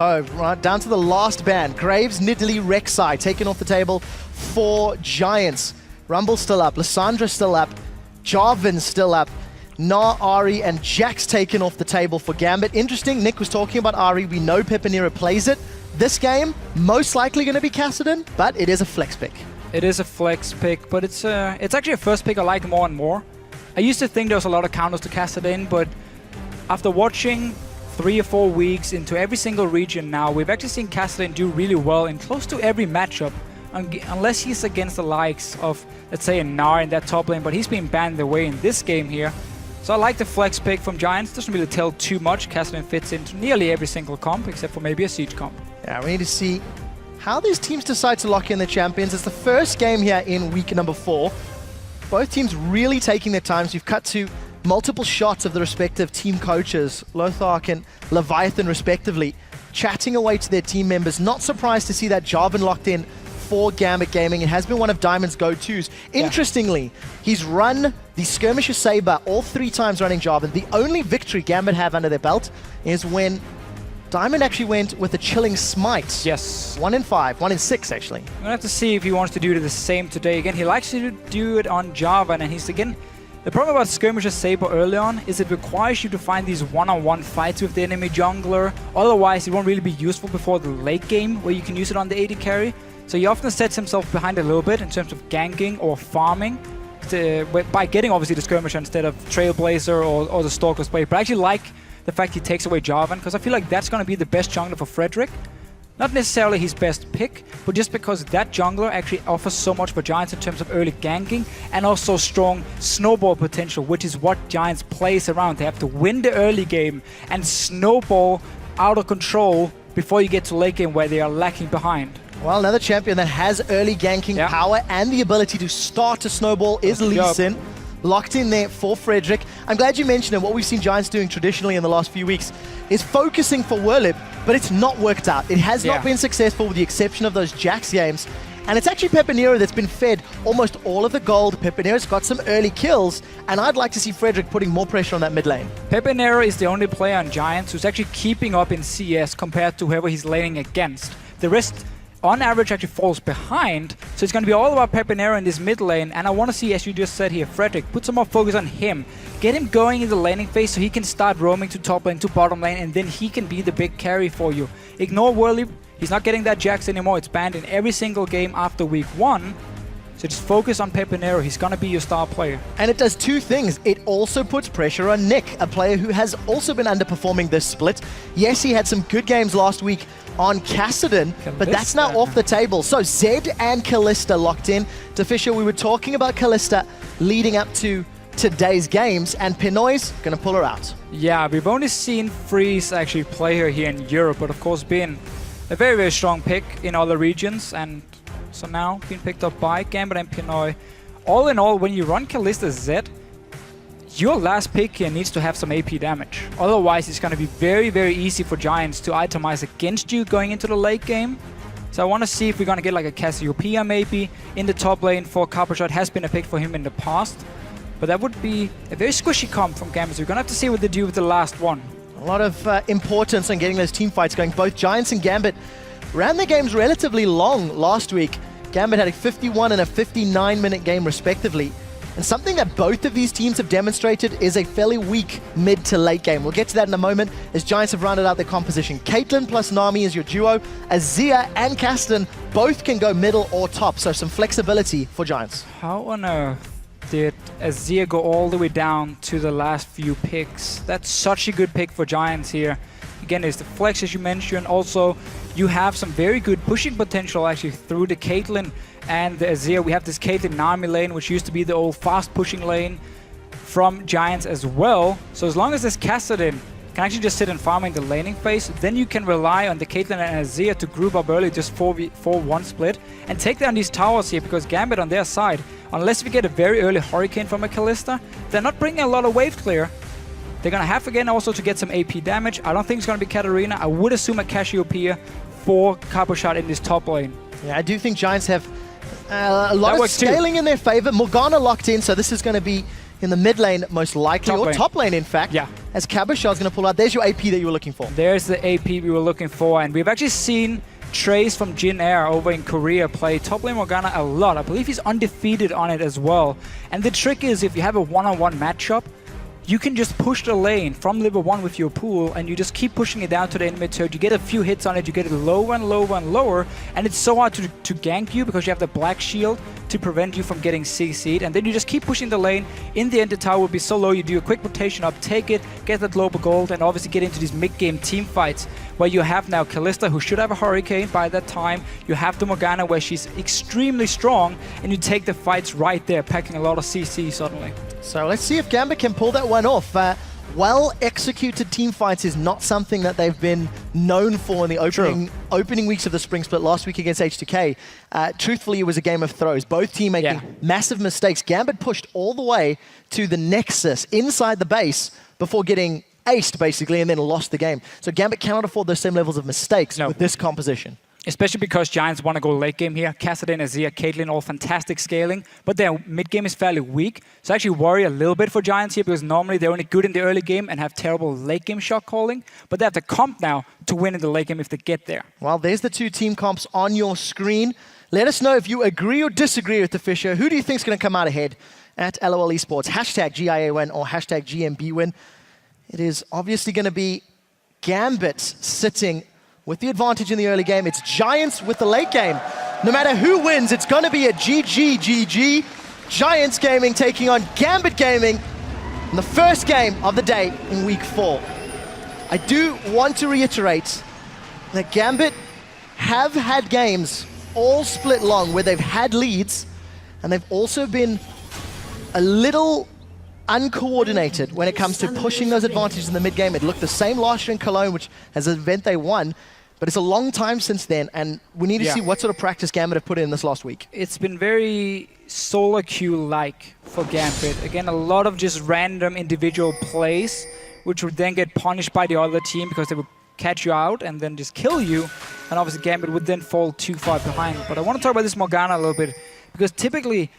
Oh, right, down to the last ban. Graves, Nidalee, Rek'Sai taken off the table for Giants. Rumble still up, Lissandra still up, Jarvan still up, Na, Ahri, and Jax taken off the table for Gambit. Interesting, Nick was talking about Ahri. We know Pepanera plays it. This game, most likely going to be Kassadin, but it is a flex pick. It is a flex pick, but it's actually a first pick I like more and more. I used to think there was a lot of counters to Kassadin, but after watching 3 or 4 weeks into every single region now, we've actually seen Kassadin do really well in close to every matchup, unless he's against the likes of, let's say, a Gnar in that top lane, but he's been banned away in this game here. So I like the flex pick from Giants. Doesn't really tell too much. Kassadin fits into nearly every single comp, except for maybe a Siege comp. Yeah, we need to see how these teams decide to lock in their champions. It's the first game here in week number 4. Both teams really taking their time. So you've cut to multiple shots of the respective team coaches, Lothar and Leviathan respectively, chatting away to their team members. Not surprised to see that Jarvan locked in for Gambit Gaming. It has been one of Diamond's go-tos. Interestingly, he's run the Skirmisher Saber all 3 times running Jarvan. The only victory Gambit have under their belt is when Diamond actually went with a Chilling Smite. Yes. 1 in 5, 1 in 6 actually. I'm gonna have to see if he wants to do the same today. Again, he likes to do it on Jarvan, and he's again, the problem about Skirmisher Saber early on is it requires you to find these one-on-one fights with the enemy jungler. Otherwise, it won't really be useful before the late game where you can use it on the AD carry. So he often sets himself behind a little bit in terms of ganking or farming by getting obviously the Skirmisher instead of Trailblazer or the Stalker's Blade. But I actually like the fact he takes away Jarvan, because I feel like that's going to be the best jungler for Frederick. Not necessarily his best pick, but just because that jungler actually offers so much for Giants in terms of early ganking and also strong snowball potential, which is what Giants plays around. They have to win the early game and snowball out of control before you get to late game where they are lacking behind. Well, another champion that has early ganking power and the ability to start a snowball is Lee Sin. Locked in there for Frederick. I'm glad you mentioned it. What we've seen Giants doing traditionally in the last few weeks is focusing for Werlip, but it's not worked out. It has not been successful with the exception of those Jax games. And it's actually Pepanera that's been fed almost all of the gold. Pepanera's got some early kills, and I'd like to see Frederick putting more pressure on that mid lane. Pepanera is the only player on Giants who's actually keeping up in CS compared to whoever he's laning against. The rest, on average, actually falls behind, so it's going to be all about Pepanera in this mid lane, and I want to see, as you just said here, Frederick, put some more focus on him. Get him going in the laning phase so he can start roaming to top lane, to bottom lane, and then he can be the big carry for you. Ignore Werlip, he's not getting that Jax anymore, it's banned in every single game after week 1. So just focus on Pepanera, he's going to be your star player. And it does 2 things. It also puts pressure on Nick, a player who has also been underperforming this split. Yes, he had some good games last week on Kassadin, but that's now off the table. So Zed and Kalista locked in. To Fisher, we were talking about Kalista leading up to today's games, and Pinoy's going to pull her out. Yeah, we've only seen Freeze actually play her here in Europe, but of course been a very, very strong pick in other regions, and so now being picked up by Gambit and Pinoy. All in all, when you run Kalista Zed, your last pick here needs to have some AP damage. Otherwise, it's going to be very, very easy for Giants to itemize against you going into the late game. So I want to see if we're going to get like a Cassiopeia maybe in the top lane for Coppershot. Has been a pick for him in the past. But that would be a very squishy comp from Gambit. So we're going to have to see what they do with the last one. A lot of importance on getting those team fights going. Both Giants and Gambit ran their games relatively long last week. Gambit had a 51 and a 59-minute game respectively. And something that both of these teams have demonstrated is a fairly weak mid to late game. We'll get to that in a moment as Giants have rounded out their composition. Caitlyn plus Nami is your duo. Azir and Kassadin both can go middle or top, so some flexibility for Giants. How on earth did Azir go all the way down to the last few picks? That's such a good pick for Giants here. Again, there's the flex as you mentioned. Also, you have some very good pushing potential actually through the Caitlyn and the Azir. We have this Caitlyn Nami lane, which used to be the old fast pushing lane from Giants as well. So as long as this Kassadin can actually just sit and farm in the laning phase, then you can rely on the Caitlyn and Azir to group up early, just 4-1 split, and take down these towers here, because Gambit on their side, unless we get a very early Hurricane from a Kalista, they're not bringing a lot of wave clear. They're going to have again also to get some AP damage. I don't think it's going to be Katarina. I would assume a Cassiopeia for Coppershot in this top lane. Yeah, I do think Giants have a lot of scaling in their favor. Morgana locked in, so this is going to be in the mid lane most likely, or top lane in fact. Yeah. as Cabochard's going to pull out. There's your AP that you were looking for. There's the AP we were looking for, and we've actually seen Trace from Jin Air over in Korea play top lane Morgana a lot. I believe he's undefeated on it as well. And the trick is, if you have a one-on-one matchup, you can just push the lane from level 1 with your pool, and you just keep pushing it down to the enemy turret. You get a few hits on it, you get it lower and lower and lower, and it's so hard to gank you because you have the black shield to prevent you from getting CC'd, and then you just keep pushing the lane. In the end, the tower will be so low, you do a quick rotation up, take it, get that global gold, and obviously get into these mid-game team fights where you have now Kalista, who should have a Hurricane by that time. You have the Morgana, where she's extremely strong, and you take the fights right there, packing a lot of CC suddenly. So let's see if Gambit can pull that one off. Well-executed team fights is not something that they've been known for in the opening weeks of the Spring Split. Last week against H2K, truthfully, it was a game of throws. Both teams making massive mistakes. Gambit pushed all the way to the Nexus inside the base before getting aced, basically, and then lost the game. So Gambit cannot afford those same levels of mistakes with this composition. Especially because Giants want to go late game here. Kassadin, Azir, Caitlyn, all fantastic scaling, but their mid game is fairly weak. So I actually worry a little bit for Giants here, because normally they're only good in the early game and have terrible late game shot calling, but they have the comp now to win in the late game if they get there. Well, there's the two team comps on your screen. Let us know if you agree or disagree with the Fisher. Who do you think is going to come out ahead at LOL Esports? Hashtag GIAWin or hashtag GMBWin. It is obviously going to be Gambit sitting with the advantage in the early game. It's Giants with the late game. No matter who wins, it's going to be a GG. Giants Gaming taking on Gambit Gaming in the first game of the day in Week 4. I do want to reiterate that Gambit have had games all split long where they've had leads, and they've also been a little uncoordinated when it comes to pushing those advantages in the mid game. It looked the same last year in Cologne, which is an event they won, but it's a long time since then, and we need to see what sort of practice Gambit have put in this last week. It's been very solo queue-like for Gambit. Again, a lot of just random individual plays, which would then get punished by the other team because they would catch you out and then just kill you, and obviously Gambit would then fall too far behind. But I want to talk about this Morgana a little bit, because typically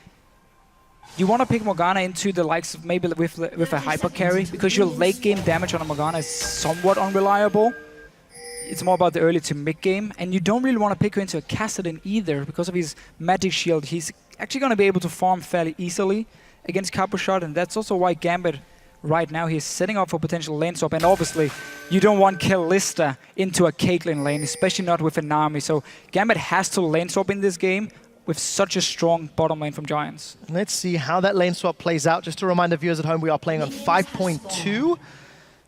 you want to pick Morgana into the likes of maybe with a hyper carry, because your late game damage on a Morgana is somewhat unreliable. It's more about the early to mid game, and you don't really want to pick her into a Kassadin either because of his magic shield. He's actually going to be able to farm fairly easily against Cabochard, and that's also why Gambit right now he's setting up for potential lane swap. And obviously you don't want Kalista into a Caitlyn lane, especially not with a Nami. So Gambit has to lane swap in this game with such a strong bottom lane from Giants. Let's see how that lane swap plays out. Just to remind the viewers at home, we are playing on 5.2.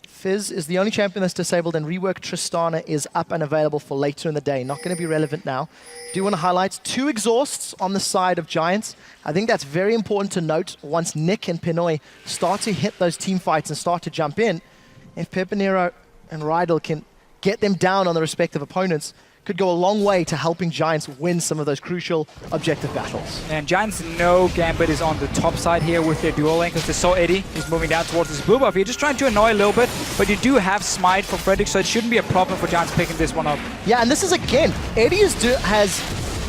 Fizz is the only champion that's disabled, and rework Tristana is up and available for later in the day. Not going to be relevant now. Do want to highlight 2 exhausts on the side of Giants. I think that's very important to note once Nick and Pinoy start to hit those team fights and start to jump in. If Pepinero and Rydell can get them down on the respective opponents, could go a long way to helping Giants win some of those crucial objective battles. And Giants know Gambit is on the top side here with their dual lane, because they saw Eddie. He's moving down towards his blue buff. You're just trying to annoy a little bit, but you do have Smite for Frederick, so it shouldn't be a problem for Giants picking this one up. Yeah, and this is again, Eddie has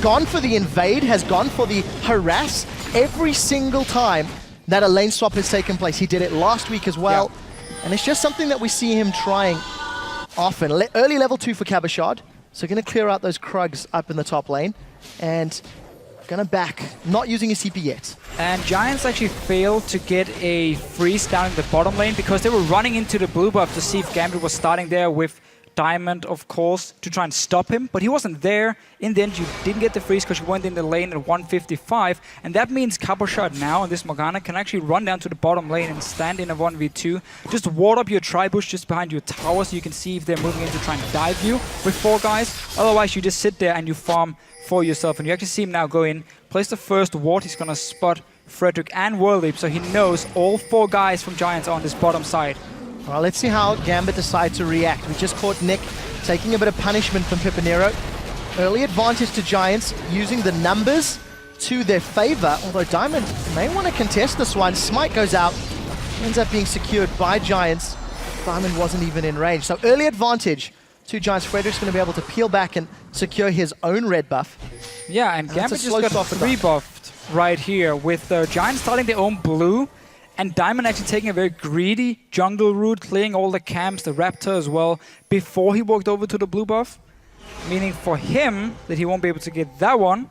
gone for the invade, has gone for the harass every single time that a lane swap has taken place. He did it last week as well, and it's just something that we see him trying often. Early level 2 for Cabochard. So going to clear out those Krugs up in the top lane, and going to back, not using his CP yet. And Giants actually failed to get a freeze down in the bottom lane because they were running into the blue buff to see if Gambit was starting there with Diamond, of course, to try and stop him, but he wasn't there. In the end, you didn't get the freeze because you went in the lane at 155, and that means Cabochard now and this Morgana can actually run down to the bottom lane and stand in a 1v2. Just ward up your tri-bush just behind your tower so you can see if they're moving in to try and dive you with 4 guys. Otherwise, you just sit there and you farm for yourself, and you actually see him now go in, place the first ward. He's going to spot Frederick and World Leap, so he knows all 4 guys from Giants are on this bottom side. Well, let's see how Gambit decides to react. We just caught Nick taking a bit of punishment from Pepinero. Early advantage to Giants, using the numbers to their favor, although Diamond may want to contest this one. Smite goes out, ends up being secured by Giants. Diamond wasn't even in range. So early advantage to Giants. Frederick's going to be able to peel back and secure his own red buff. Yeah, and Gambit just got 3 buffed right here with Giants starting their own blue. And Diamond actually taking a very greedy jungle route, clearing all the camps, the Raptor as well, before he walked over to the blue buff. Meaning for him that he won't be able to get that one.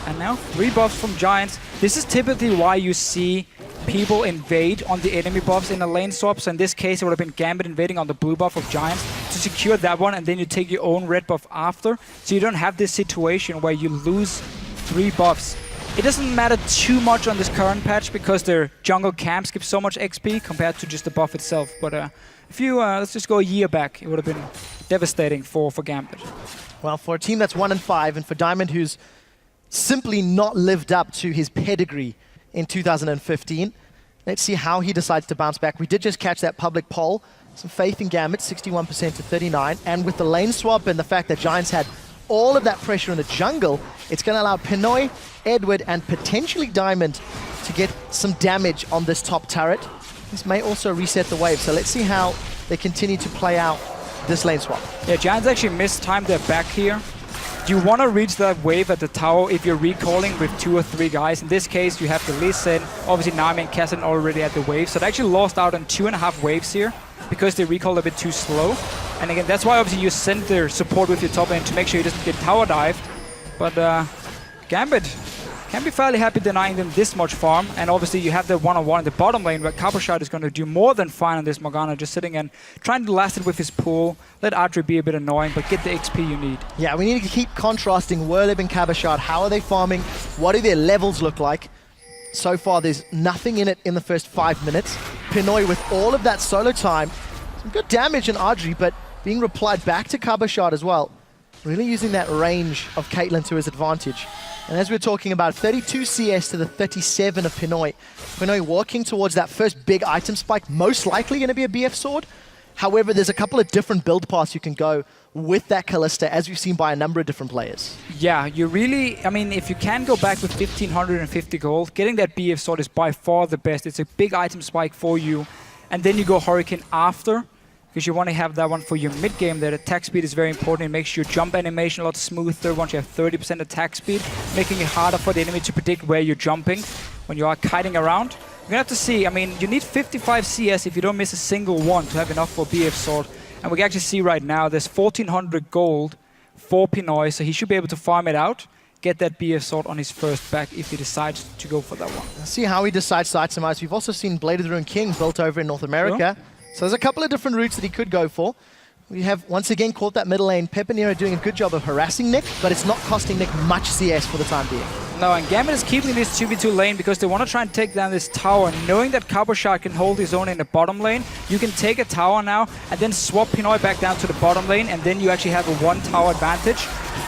And now 3 buffs from Giants. This is typically why you see people invade on the enemy buffs in a lane swap. So in this case, it would have been Gambit invading on the blue buff of Giants to secure that one, and then you take your own red buff after. So you don't have this situation where you lose 3 buffs. It doesn't matter too much on this current patch because their jungle camps give so much XP compared to just the buff itself. But if you, let's just go a year back, it would have been devastating for Gambit. Well, for a team that's 1-5, and for Diamond, who's simply not lived up to his pedigree in 2015, let's see how he decides to bounce back. We did just catch that public poll. Some faith in Gambit, 61% to 39. And with the lane swap and the fact that Giants had all of that pressure in the jungle, it's going to allow Pinoy, Edward, and potentially Diamond to get some damage on this top turret. This may also reset the wave, so let's see how they continue to play out this lane swap. Yeah, Giants actually mistimed their back here. You want to reach that wave at the tower if you're recalling with 2 or 3 guys. In this case, you have the Lee Sin, obviously Nami and Kassadin already at the wave, so they actually lost out on 2.5 waves here because they recalled a bit too slow. And again, that's why obviously you send their support with your top lane to make sure he doesn't get tower dived. But Gambit can be fairly happy denying them this much farm. And obviously you have the one-on-one in the bottom lane where Cabochard is going to do more than fine on this Morgana, just sitting and trying to last it with his pool. Let Adri be a bit annoying, but get the XP you need. Yeah, we need to keep contrasting Werlib and Cabochard. How are they farming? What do their levels look like? So far, there's nothing in it in the first 5 minutes. Pinoy with all of that solo time. Some good damage in Adri, but being replied back to Cabochard as well. Really using that range of Caitlyn to his advantage. And as we're talking about, 32 CS to the 37 of Pinoy. Pinoy walking towards that first big item spike, most likely going to be a BF sword. However, there's a couple of different build paths you can go with that Kalista, as we've seen by a number of different players. Yeah, you really, I mean, if you can go back with 1,550 gold, getting that BF sword is by far the best. It's a big item spike for you. And then you go Hurricane after, because you want to have that one for your mid game. That attack speed is very important. It makes your jump animation a lot smoother once you have 30% attack speed, making it harder for the enemy to predict where you're jumping when you are kiting around. You're going to have to see, I mean, you need 55 CS if you don't miss a single one to have enough for BF sword. And we can actually see right now there's 1,400 gold for Pinoy, so he should be able to farm it out, get that BF sword on his first back if he decides to go for that one. Let's see how he decides to itemize. We've also seen Blade of the Ruined King built over in North America. Sure. So there's a couple of different routes that he could go for. We have, once again, caught that middle lane. Pepinero doing a good job of harassing Nick, but it's not costing Nick much CS for the time being. No, and Gambit is keeping this 2v2 lane because they want to try and take down this tower. Knowing that Cabochard can hold his own in the bottom lane, you can take a tower now and then swap Pinoy back down to the bottom lane, and then you actually have a 1 tower advantage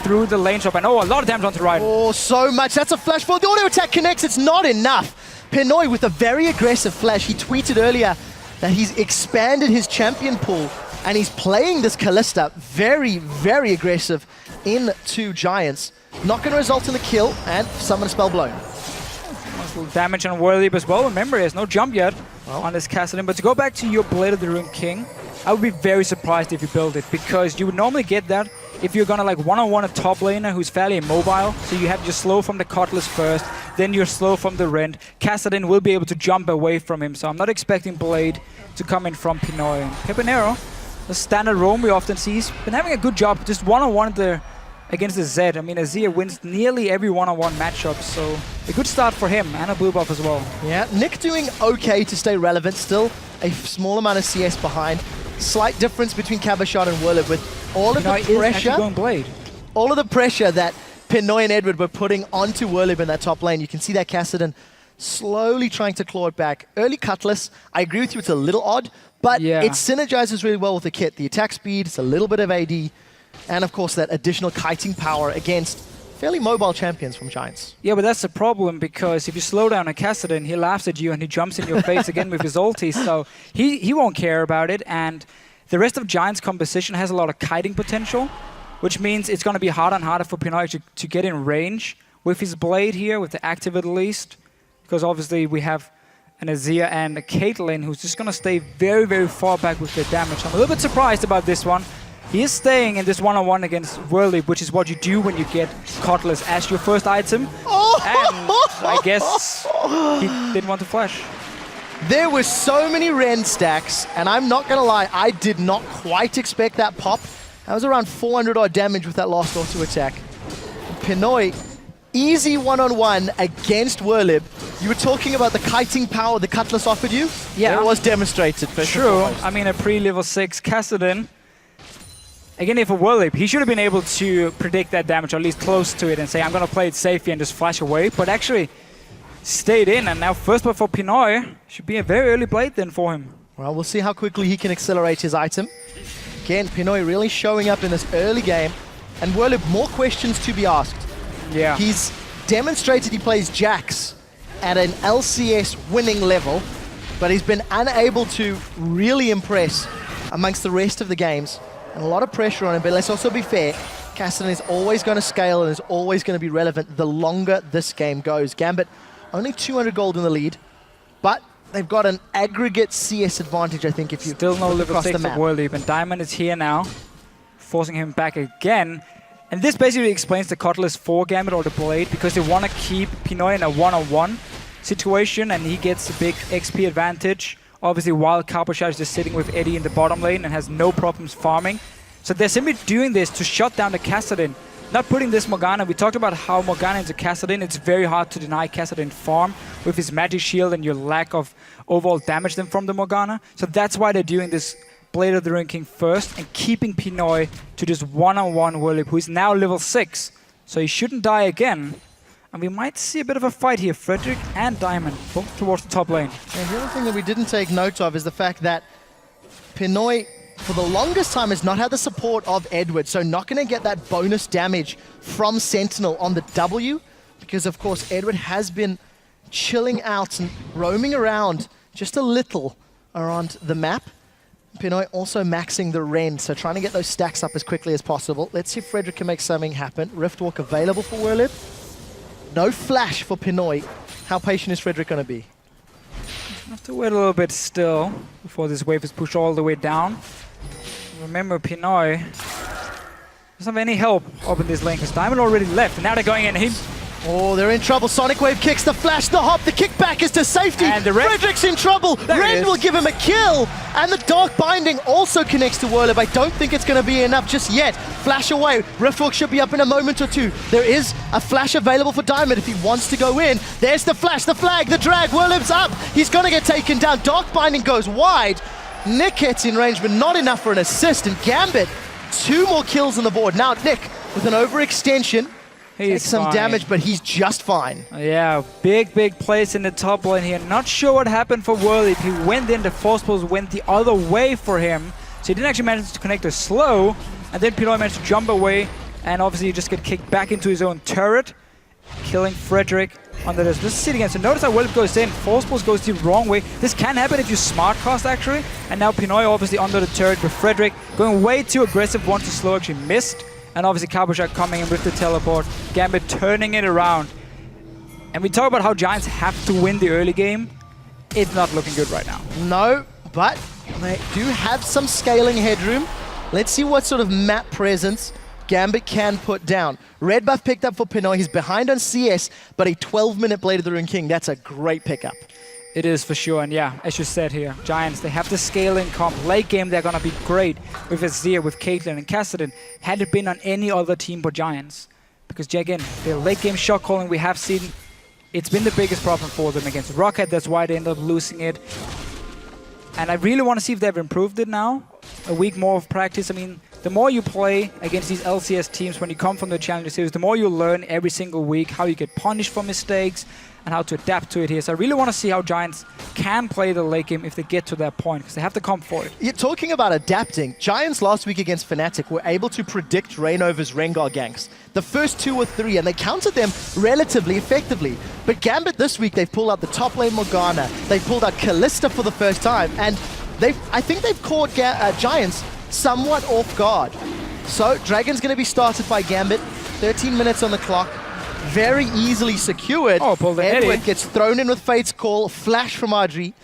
through the lane swap. And oh, a lot of damage onto the right. Oh, so much. That's a flash forward. The auto attack connects. It's not enough. Pinoy with a very aggressive flash. He tweeted earlier that he's expanded his champion pool and he's playing this Kalista very, very aggressive into Giants. Not going to result in the kill, and summon a spell blown. Nice little damage on Werlib as well. Remember, he has no jump yet on this Kassadin. But to go back to your Blade of the Ruined King, I would be very surprised if you build it, because you would normally get that if you're gonna like one-on-one a top laner who's fairly immobile. So you have your slow from the Cutlass first, then your slow from the Rend. Kassadin will be able to jump away from him, so I'm not expecting Blade to come in from Pinoy. And Pepinero, the standard roam we often see, he's been having a good job just one-on-one there against the Zed. I mean, Azir wins nearly every one-on-one matchup, so a good start for him, and a blue buff as well. Yeah, Nick doing okay to stay relevant, still a small amount of CS behind. Slight difference between Cabochard and Werlib with all of the pressure. Going Blade. All of the pressure that Pinoy and Edward were putting onto Werlib in that top lane. You can see that Kassadin slowly trying to claw it back. Early Cutlass, I agree with you, it's a little odd, but it synergizes really well with the kit. The attack speed, it's a little bit of AD, and of course that additional kiting power against fairly mobile champions from Giants. Yeah, but that's the problem, because if you slow down a Kassadin, he laughs at you and he jumps in your face again with his ulti, so he won't care about it. And the rest of Giants' composition has a lot of kiting potential, which means it's going to be harder and harder for Pinoy to get in range with his Blade here, with the active at least, because obviously we have an Azir and a Caitlyn who's just going to stay very, very far back with their damage. I'm a little bit surprised about this one. He is staying in this one-on-one against Werlib, which is what you do when you get Cutlass as your first item. And I guess he didn't want to flash. There were so many Ren stacks, and I'm not gonna lie, I did not quite expect that pop. That was around 400 odd damage with that last auto attack. Pinoy, easy one-on-one against Werlib. You were talking about the kiting power the Cutlass offered you? Yeah. It was demonstrated. True. I mean, a pre-level 6 Kassadin. Again, if a Werlib, he should have been able to predict that damage, or at least close to it, and say, I'm going to play it safe here and just flash away. But actually, stayed in, and now first blood for Pinoy should be a very early blade then for him. Well, we'll see how quickly he can accelerate his item. Again, Pinoy really showing up in this early game. And Werlib, more questions to be asked. Yeah. He's demonstrated he plays Jax at an LCS winning level, but he's been unable to really impress amongst the rest of the games. And a lot of pressure on him, but let's also be fair. Kassadin is always going to scale and is always going to be relevant the longer this game goes. Gambit, only 200 gold in the lead, but they've got an aggregate CS advantage, I think, if you Still no look level across 6 the of map. Werlib, and Diamond is here now, forcing him back again. And this basically explains the Cutlass for Gambit or the Blade, because they want to keep Pinoy in a one-on-one situation, and he gets a big XP advantage. Obviously, while Cabochard is just sitting with Eddie in the bottom lane and has no problems farming. So they're simply doing this to shut down the Kassadin, not putting this Morgana. We talked about how Morgana into Kassadin, it's very hard to deny Kassadin farm with his magic shield and your lack of overall damage then from the Morgana. So that's why they're doing this Blade of the Ruined King first and keeping Pinoy to just one-on-one Werlib, who is now level 6. So he shouldn't die again. And we might see a bit of a fight here. Frederick and Diamond, both towards the top lane. And the other thing that we didn't take note of is the fact that Pinoy, for the longest time, has not had the support of Edward, so not going to get that bonus damage from Sentinel on the W, because of course Edward has been chilling out and roaming around just a little around the map. Pinoy also maxing the Ren, so trying to get those stacks up as quickly as possible. Let's see if Frederick can make something happen. Riftwalk available for Werlib. No flash for Pinoy. How patient is Frederick going to be? Have to wait a little bit still before this wave is pushed all the way down. Remember, Pinoy doesn't have any help up in this lane because Diamond already left, and now they're going in. Oh, they're in trouble. Sonic Wave kicks the flash, the hop, the kickback is to safety. And the Ren. Frederick's in trouble. Ren will give him a kill. And the Dark Binding also connects to Werlib. I don't think it's going to be enough just yet. Flash away. Riftwalk should be up in a moment or two. There is a flash available for Diamond if he wants to go in. There's the flash, the flag, the drag. Werlib's up. He's going to get taken down. Dark Binding goes wide. Nick gets in range, but not enough for an assist. And Gambit, 2 more kills on the board. Now Nick with an overextension. Takes some damage, but he's just fine. Yeah, big place in the top lane here. Not sure what happened for Werlib. He went in, the force pulls went the other way for him. So he didn't actually manage to connect a slow. And then Pinoy managed to jump away and obviously just get kicked back into his own turret, killing Frederick under this. This is sitting again. So notice how Werlib goes in. Force pulls goes the wrong way. This can happen if you smart cast actually. And now Pinoy obviously under the turret with Frederick going way too aggressive. One too slow, actually missed. And obviously Cabochard coming in with the teleport. Gambit turning it around. And we talk about how Giants have to win the early game. It's not looking good right now. No, but they do have some scaling headroom. Let's see what sort of map presence Gambit can put down. Red buff picked up for Pinoy. He's behind on CS, but a 12-minute Blade of the Ruined King. That's a great pickup. It is for sure, and yeah, as you said here, Giants, they have the scaling comp. Late game, they're going to be great with Azir, with Caitlyn and Kassadin. Had it been on any other team but Giants. Because again, the late game shot calling we have seen, it's been the biggest problem for them against Rocket. That's why they end up losing it. And I really want to see if they've improved it now. A week more of practice. I mean, the more you play against these LCS teams when you come from the Challenger Series, the more you learn every single week how you get punished for mistakes and how to adapt to it here. So I really want to see how Giants can play the late game if they get to that point, because they have to come for it. You're talking about adapting. Giants last week against Fnatic were able to predict Reignover's Rengar ganks. The first 2 or 3, and they countered them relatively effectively. But Gambit this week, they've pulled out the top lane Morgana. They've pulled out Kalista for the first time. And I think they've caught Giants somewhat off guard. So Dragon's going to be started by Gambit. 13 minutes on the clock. Very easily secured. Oh, pulled the Edward gets thrown in with Fate's Call, flash from Audrey.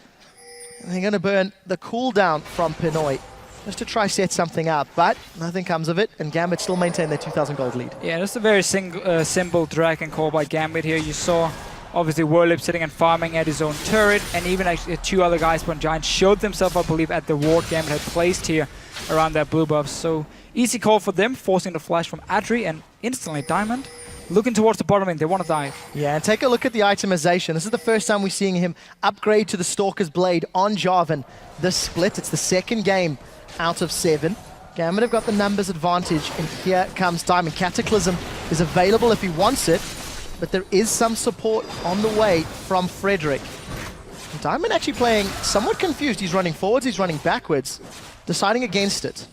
And they're going to burn the cooldown from Pinoy just to try set something up, but nothing comes of it, and Gambit still maintain their 2,000 gold lead. Yeah, just a very simple Dragon call by Gambit here. You saw Obviously, Whirlip sitting and farming at his own turret, and even actually 2 other guys from Giant showed themselves, I believe, at the ward Gambit had placed here around that blue buff. So easy call for them, forcing the flash from Adri, and instantly Diamond looking towards the bottom lane. They want to dive. Yeah, and take a look at the itemization. This is the first time we're seeing him upgrade to the Stalker's Blade on Jarvan. This split, it's the second game out of 7. Gambit have got the numbers advantage, and here comes Diamond. Cataclysm is available if he wants it, but there is some support on the way from Frederick. Diamond actually playing somewhat confused. He's running forwards, he's running backwards, deciding against it.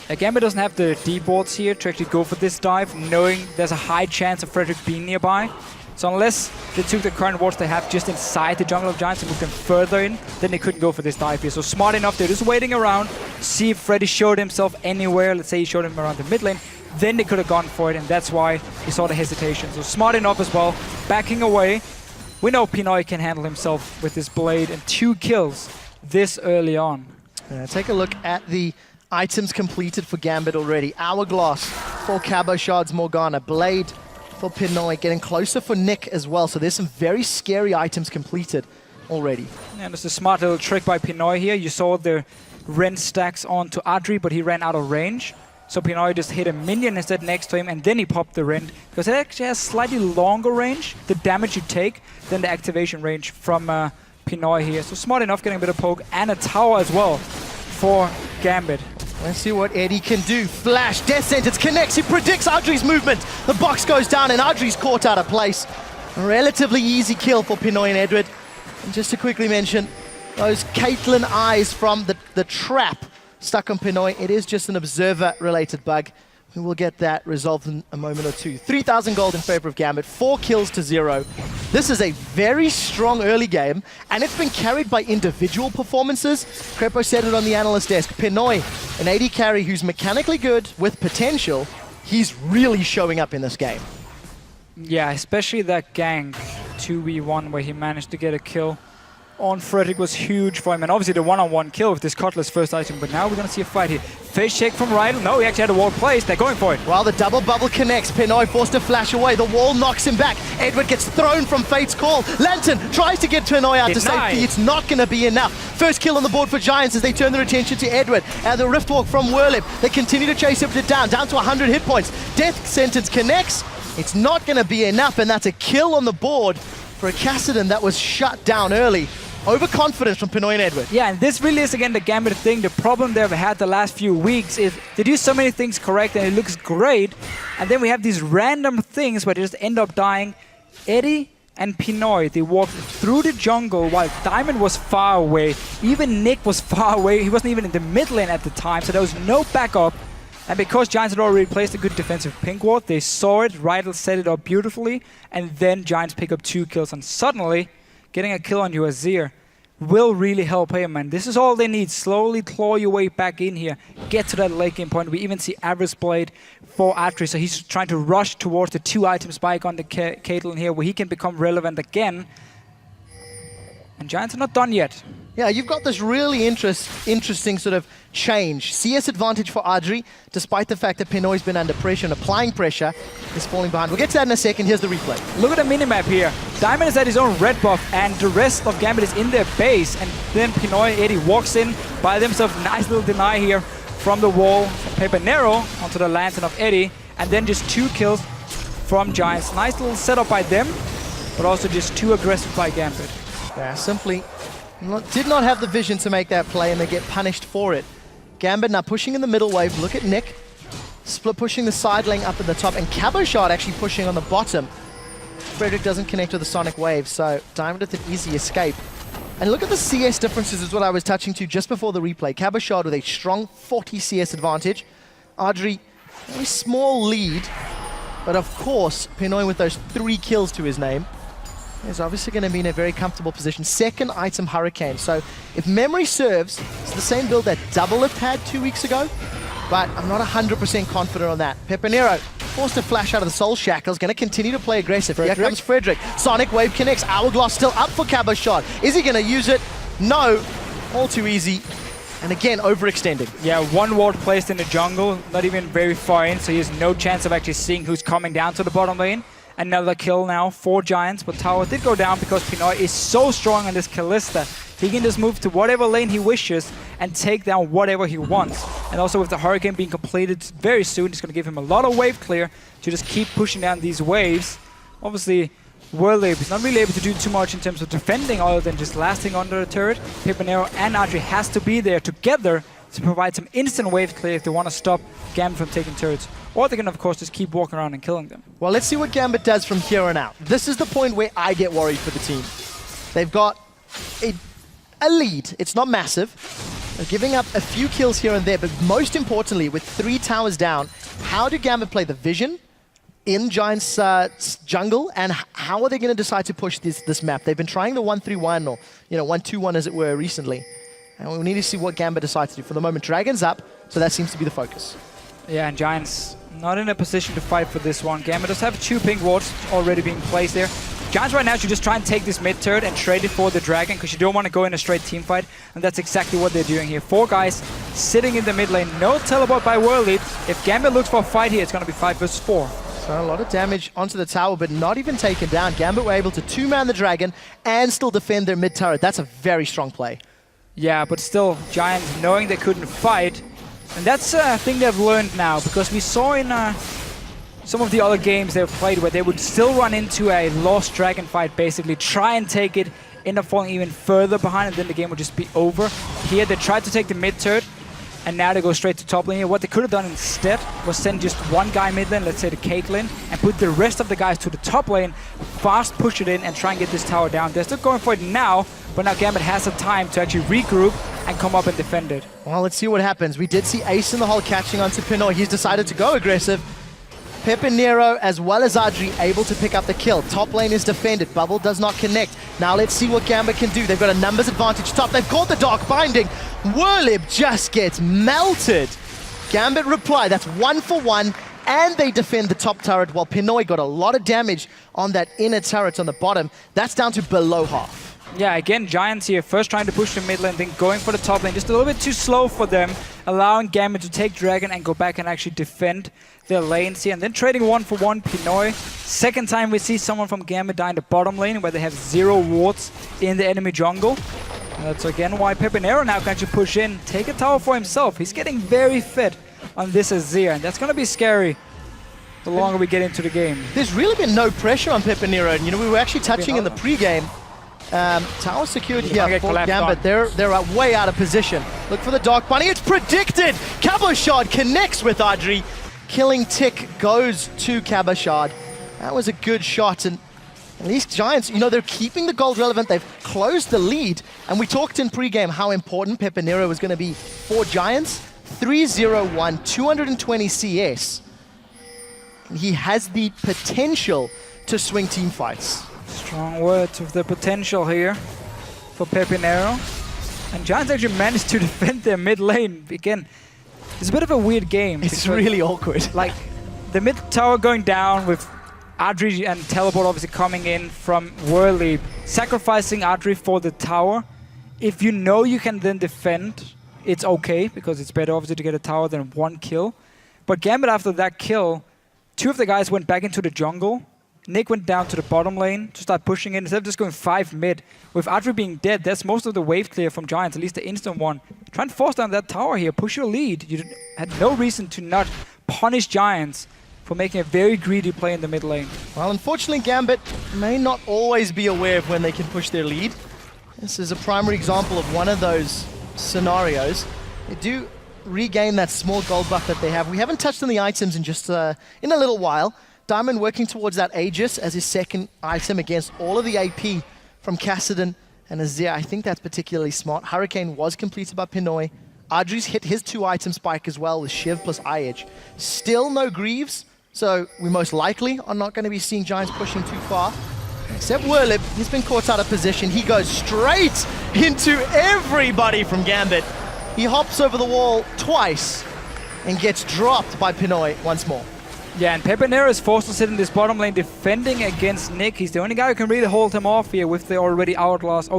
Gambit doesn't have the D boards here to actually go for this dive, knowing there's a high chance of Frederick being nearby. So unless they took the current wards they have just inside the jungle of Giants and moved them further in, then they couldn't go for this dive here. So smart enough, they're just waiting around, see if Freddy showed himself anywhere. Let's say he showed him around the mid lane, then they could have gone for it, and that's why you saw the hesitation. So smart enough as well, backing away. We know Pinoy can handle himself with this blade, and 2 kills this early on. Take a look at the items completed for Gambit already. Hourglass for Cabo Shards Morgana. Blade for Pinoy, getting closer for Nick as well. So there's some very scary items completed already. And it's a smart little trick by Pinoy here. You saw the Rend stacks onto Adri, but he ran out of range. So Pinoy just hit a minion instead next to him, and then he popped the Rend, because it actually has slightly longer range, the damage you take, than the activation range from Pinoy here. So smart enough, getting a bit of poke and a tower as well for Gambit. Let's see what Eddie can do. Flash, Death Sentence connects, he predicts Adri's movement. The box goes down and Adri's caught out of place. A relatively easy kill for Pinoy and Edward. And just to quickly mention, those Caitlyn eyes from the trap stuck on Pinoy. It is just an observer-related bug. We will get that resolved in a moment or two. 3,000 gold in favor of Gambit, 4 kills to 0. This is a very strong early game, and it's been carried by individual performances. Crepo said it on the analyst desk. Pinoy, an AD carry who's mechanically good with potential, he's really showing up in this game. Yeah, especially that gank 2v1 where he managed to get a kill on Frederick was huge for him, and obviously the one-on-one kill with this Cutlass first item, but now we're going to see a fight here. Face check from Rydell. No, he actually had a wall placed. They're going for it. Well, the double bubble connects. Pinoy forced to flash away. The wall knocks him back. Edward gets thrown from Fate's call. Lantern tries to get Pinoy out to safety. It's not going to be enough. First kill on the board for Giants as they turn their attention to Edward. And the Riftwalk from Whirlip. They continue to chase him down to 100 hit points. Death Sentence connects. It's not going to be enough, and that's a kill on the board for a Kassadin that was shut down early. Overconfidence from Pinoy and Edward. Yeah, and this really is, again, the Gambit thing. The problem they've had the last few weeks is they do so many things correct and it looks great, and then we have these random things where they just end up dying. Eddie and Pinoy, they walked through the jungle while Diamond was far away. Even Nick was far away. He wasn't even in the mid lane at the time, so there was no backup. And because Giants had already placed a good defensive pink ward, they saw it, Rydell set it up beautifully, and then Giants pick up 2 kills, and suddenly getting a kill on you, Azir, will really help him, and this is all they need. Slowly claw your way back in here, get to that late game point. We even see Aver's Blade for Atri, so he's trying to rush towards the 2-item spike on the Caitlyn here, where he can become relevant again. And Giants are not done yet. Yeah, you've got this really interesting sort of change. CS advantage for Adri, despite the fact that Pinoy's been under pressure and applying pressure, is falling behind. We'll get to that in a second. Here's the replay. Look at the minimap here. Diamond is at his own red buff, and the rest of Gambit is in their base. And then Pinoy and Eddie walks in by themselves. Nice little deny here from the wall. Pepanero onto the lantern of Eddie, and then just 2 kills from Giants. Nice little setup by them, but also just too aggressive by Gambit. Yeah, simply did not have the vision to make that play, and they get punished for it. Gambit now pushing in the middle wave. Look at Nick. Split pushing the side lane up at the top, and Cabo Shard actually pushing on the bottom. Frederick doesn't connect with the Sonic Wave, so Diamond with an easy escape. And look at the CS differences is what I was touching to just before the replay. Cabo Shard with a strong 40 CS advantage. Adri, very small lead, but of course, Pinoy with those 3 kills to his name is obviously going to be in a very comfortable position. Second item, Hurricane. So if memory serves, it's the same build that Doublelift had 2 weeks ago, but I'm not 100% confident on that. Pepanero forced to flash out of the Soul Shackles, going to continue to play aggressive. Here comes Frederick. Sonic Wave connects. Hourglass still up for Cabo Shard. Is he going to use it? No. All too easy. And again, overextending. Yeah, 1 ward placed in the jungle, not even very far in, so he has no chance of actually seeing who's coming down to the bottom lane. Another kill now for Giants, but tower did go down because Pinoy is so strong on this Kalista. He can just move to whatever lane he wishes and take down whatever he wants. And also with the Hurricane being completed very soon, it's going to give him a lot of wave clear to just keep pushing down these waves. Obviously, Whirlib is not really able to do too much in terms of defending other than just lasting under the turret. Pepinero and Adri has to be there together to provide some instant wave clear if they want to stop Gambit from taking turrets. Or they can, of course, just keep walking around and killing them. Well, let's see what Gambit does from here on out. This is the point where I get worried for the team. They've got a lead. It's not massive. They're giving up a few kills here and there, but most importantly, with 3 towers down, how do Gambit play the vision in Giants' jungle, and how are they going to decide to push this map? They've been trying the 1-3-1 or 1-2-1 as it were recently. And we need to see what Gambit decides to do. For the moment, Dragon's up, so that seems to be the focus. Yeah, and Giants not in a position to fight for this one. Gambit does have 2 pink wards already being placed there. Giants right now should just try and take this mid turret and trade it for the Dragon, because you don't want to go in a straight team fight, and that's exactly what they're doing here. 4 guys sitting in the mid lane. No teleport by Whirlib. If Gambit looks for a fight here, it's going to be 5 versus 4. So a lot of damage onto the tower, but not even taken down. Gambit were able to 2-man the Dragon and still defend their mid turret. That's a very strong play. Yeah, but still, Giants knowing they couldn't fight. And that's a thing they've learned now, because we saw in some of the other games they've played where they would still run into a lost Dragon fight, basically try and take it, end up falling even further behind, and then the game would just be over. Here they tried to take the mid turret, and now they go straight to top lane here. What they could have done instead was send just one guy mid lane, let's say the Caitlyn, and put the rest of the guys to the top lane, fast push it in, and try and get this tower down. They're still going for it now, but now Gambit has the time to actually regroup and come up and defend it. Well, let's see what happens. We did see Ace in the hole catching onto Pinoy. He's decided to go aggressive. Pepinero as well as Adri able to pick up the kill. Top lane is defended. Bubble does not connect. Now let's see what Gambit can do. They've got a numbers advantage top. They've caught the Dark Binding. Whirlib just gets melted. Gambit reply. That's 1 for 1. And they defend the top turret while Pinoy got a lot of damage on that inner turret on the bottom. That's down to below half. Yeah, again, Giants here, first trying to push the mid lane, then going for the top lane. Just a little bit too slow for them, allowing Gambit to take Dragon and go back and actually defend their lanes here. And then trading 1 for 1, Pinoy. Second time we see someone from Gambit die in the bottom lane, where they have 0 wards in the enemy jungle. And that's again why Pepinero now can actually push in, take a tower for himself. He's getting very fit on this Azir, and that's going to be scary the longer we get into the game. There's really been no pressure on Pepinero. And, we were actually touching in the pre-game. Tower secured here for Gambit. They're way out of position. Look for the Dark Bunny. It's predicted! Cabochard connects with Adri. Killing Tick goes to Cabochard. That was a good shot. And at least Giants, they're keeping the gold relevant. They've closed the lead. And we talked in pregame how important Pepinero was going to be for Giants. 3-0-1, 220 CS. He has the potential to swing team fights. Strong words of the potential here for Pepinero. And Giants actually managed to defend their mid lane. Again, it's a bit of a weird game. It's really awkward. Like, the mid tower going down with Adri and Teleport obviously coming in from Whirlib, sacrificing Adri for the tower. If you know you can then defend, it's okay, because it's better obviously to get a tower than 1 kill. But Gambit, after that kill, 2 of the guys went back into the jungle. Nick went down to the bottom lane to start pushing in, instead of just going 5 mid. With Adri being dead, that's most of the wave clear from Giants, at least the instant one. Try and force down that tower here, push your lead. You had no reason to not punish Giants for making a very greedy play in the mid lane. Well, unfortunately, Gambit may not always be aware of when they can push their lead. This is a primary example of one of those scenarios. They do regain that small gold buff that they have. We haven't touched on the items in just in a little while. Diamond working towards that Aegis as his second item against all of the AP from Kassadin and Azir. I think that's particularly smart. Hurricane was completed by Pinoy. Adri's hit his 2-item spike as well with Shiv plus Eye-Edge. Still no Greaves, so we most likely are not going to be seeing Giants pushing too far. Except Whirlib, he's been caught out of position. He goes straight into everybody from Gambit. He hops over the wall twice and gets dropped by Pinoy once more. Yeah, and Pepinero is forced to sit in this bottom lane defending against Nick. He's the only guy who can really hold him off here with the Outlast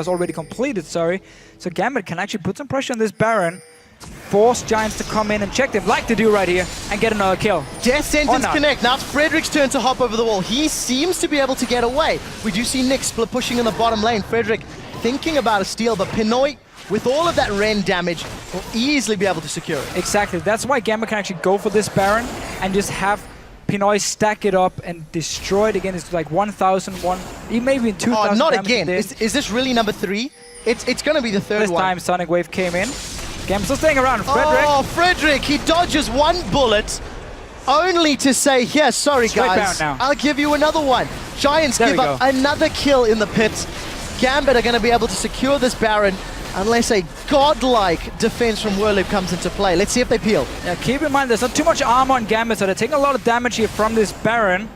already completed, sorry. So Gambit can actually put some pressure on this Baron. force Giants to come in and check them, like they do right here, and get another kill. Death Sentence not. connect. Now it's Frederick's turn to hop over the wall. He seems to be able to get away. We do see Nick split pushing in the bottom lane. Frederick thinking about a steal, but Pinoy, with all of that Ren damage, will easily be able to secure it. Exactly. That's why Gambit can actually go for this Baron and just have Pinoy stack it up and destroy it again. It's like 1,001, maybe 2,000. Oh, not again. Is this really number 3? It's going to be the third this one. This time Sonic Wave came in. Gambit still staying around. Frederick. Oh, Frederick, he dodges one bullet, only to say, yeah, sorry Straight guys, Baron now. I'll give you another one. Giants give up another kill in the pit. Gambit are going to be able to secure this Baron unless a godlike defense from Whirlip comes into play. Let's see if they peel. Yeah, keep in mind there's not too much armor on Gambit, so they're taking a lot of damage here from this Baron.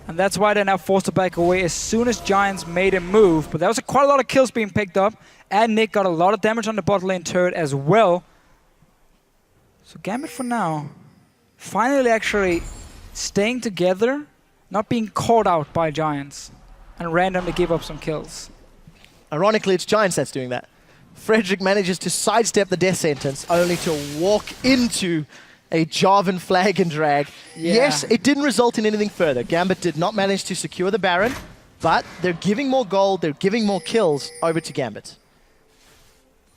And that's why they're now forced to back away as soon as Giants made a move. But there was quite a lot of kills being picked up. And Nick got a lot of damage on the bot lane turret as well. So Gambit for now, finally actually staying together, not being caught out by Giants, and randomly give up some kills. Ironically, it's Giants that's doing that. Frederick manages to sidestep the death sentence, only to walk into a Jarvan flag and drag. Yeah. Yes, it didn't result in anything further. Gambit did not manage to secure the Baron, but they're giving more gold, they're giving more kills over to Gambit.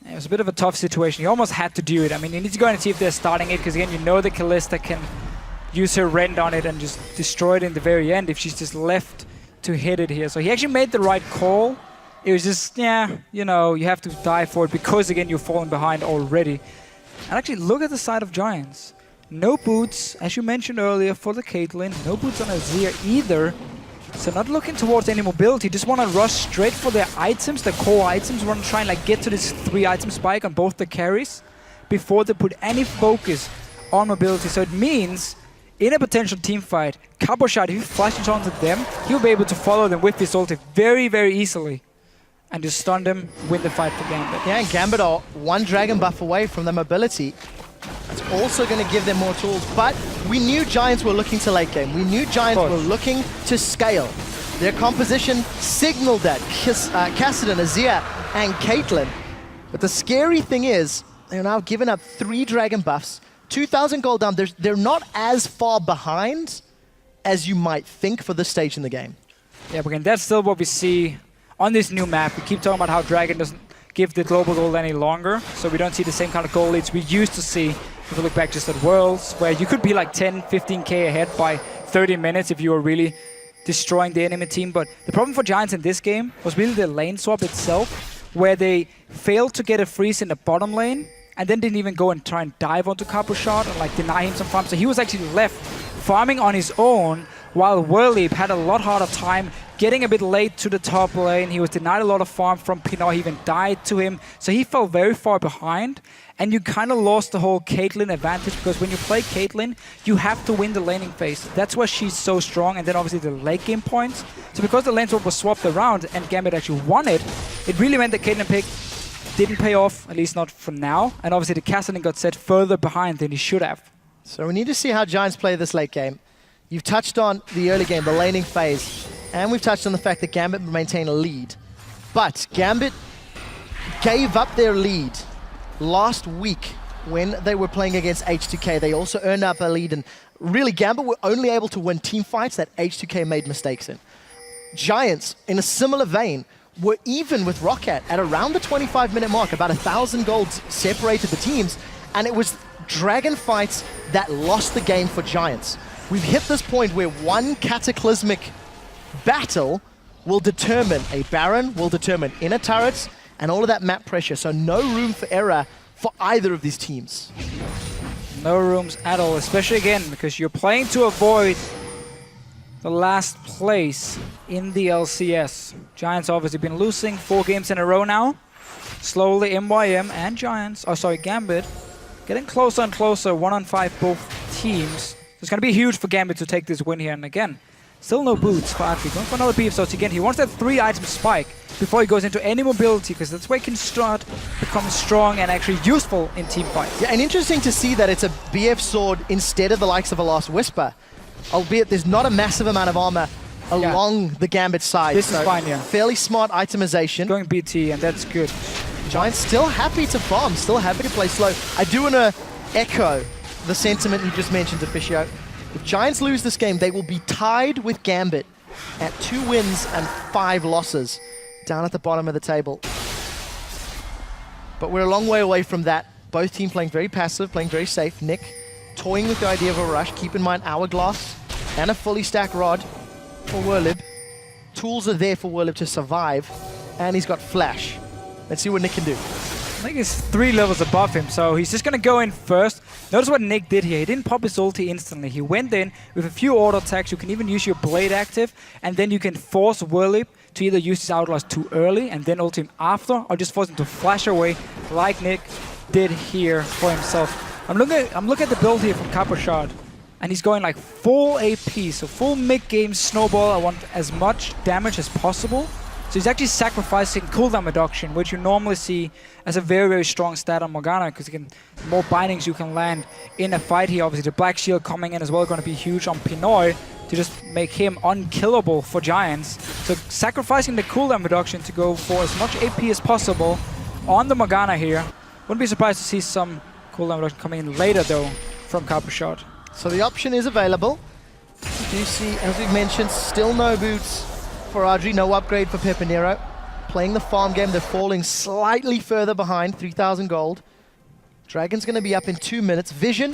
It was a bit of a tough situation. You almost had to do it. I mean, you need to go and see if they're starting it, because again, you know the Kalista can use her rend on it and just destroy it in the very end if she's just left to hit it here. So he actually made the right call. It was just, yeah, you know, you have to die for it because, again, you're falling behind already. And actually, look at the side of Giants. No boots, as you mentioned earlier, for the Caitlyn. No boots on Azir either. So not looking towards any mobility, just want to rush straight for their items, the core items. Want to try and like get to this 3-item spike on both the carries before they put any focus on mobility. So it means in a potential team fight, Caboshot, if he flashes onto them, he'll be able to follow them with his ulti very, very easily and just stun them, win the fight for Gambit. Yeah, and Gambit are one dragon buff away from the mobility. That's also going to give them more tools, but we knew Giants were looking to late game. We knew Giants were looking to scale. Their composition signaled that. Kassadin, Azir, and Caitlyn. But the scary thing is, they're now giving up 3 dragon buffs, 2,000 gold down. They're not as far behind as you might think for this stage in the game. Yeah, but again, that's still what we see on this new map. We keep talking about how Dragon doesn't give the global gold any longer, so we don't see the same kind of goal leads we used to see if we look back just at Worlds, where you could be like 10, 15k ahead by 30 minutes if you were really destroying the enemy team. But the problem for Giants in this game was really the lane swap itself, where they failed to get a freeze in the bottom lane and then didn't even go and try and dive onto Caboshot and like deny him some farm. So he was actually left farming on his own, while Whirlip had a lot harder time getting a bit late to the top lane. He was denied a lot of farm from Pinoy. He even died to him. So he fell very far behind. And you kind of lost the whole Caitlyn advantage, because when you play Caitlyn, you have to win the laning phase. That's why she's so strong. And then obviously the late game points. So because the lane swap was swapped around and Gambit actually won it, it really meant the Caitlyn pick didn't pay off, at least not for now. And obviously the Kassadin got set further behind than he should have. So we need to see how Giants play this late game. You've touched on the early game, the laning phase, and we've touched on the fact that Gambit maintain a lead. But Gambit gave up their lead last week when they were playing against H2K. They also earned up a lead, and really Gambit were only able to win team fights that H2K made mistakes in. Giants, in a similar vein, were even with Roccat at around the 25-minute mark. About 1,000 golds separated the teams, and it was dragon fights that lost the game for Giants. We've hit this point where one cataclysmic battle will determine a Baron, will determine inner turrets, and all of that map pressure. So no room for error for either of these teams. No rooms at all, especially again, because you're playing to avoid the last place in the LCS. Giants obviously been losing 4 games in a row now. Slowly MYM and Gambit getting closer and closer, 1-on-5 both teams. It's going to be huge for Gambit to take this win here. And again, still no boots for Atri. Going for another PF source again. He wants that 3-item spike before he goes into any mobility, because that's where he can start becoming strong and actually useful in team fights. Yeah, and interesting to see that it's a BF sword instead of the likes of a Last Whisper. Albeit there's not a massive amount of armor along the Gambit side. This is fine, yeah. Fairly smart itemization. Going BT, and that's good. Giants still happy to farm, still happy to play slow. I do want to echo the sentiment you just mentioned, Officio. If Giants lose this game, they will be tied with Gambit at 2 wins and 5 losses down at the bottom of the table. But we're a long way away from that. Both teams playing very passive, playing very safe. Nick toying with the idea of a rush. Keep in mind, Hourglass and a fully stacked rod for Werlib. Tools are there for Werlib to survive, and he's got Flash. Let's see what Nick can do. I think he's 3 levels above him, so he's just going to go in first. Notice what Nick did here. He didn't pop his ulti instantly. He went in with a few auto attacks. You can even use your blade active, and then you can force Werlib to either use his Hourglass too early and then ult him after, or just force him to flash away like Nick did here for himself. I'm looking at the build here from Capuchard, and he's going like full AP, so full mid-game snowball. I want as much damage as possible. So he's actually sacrificing cooldown reduction, which you normally see as a very, very strong stat on Morgana, because the more bindings you can land in a fight here. Obviously, the Black Shield coming in as well, going to be huge on Pinoy to just make him unkillable for Giants. So sacrificing the cooldown reduction to go for as much AP as possible on the Morgana here. Wouldn't be surprised to see some cooldown reduction coming in later, though, from Capuchard. So the option is available. You do see, as we've mentioned, still no boots for Adri, no upgrade for Pepinero. Playing the farm game, they're falling slightly further behind, 3,000 gold. Dragon's going to be up in 2 minutes. Vision,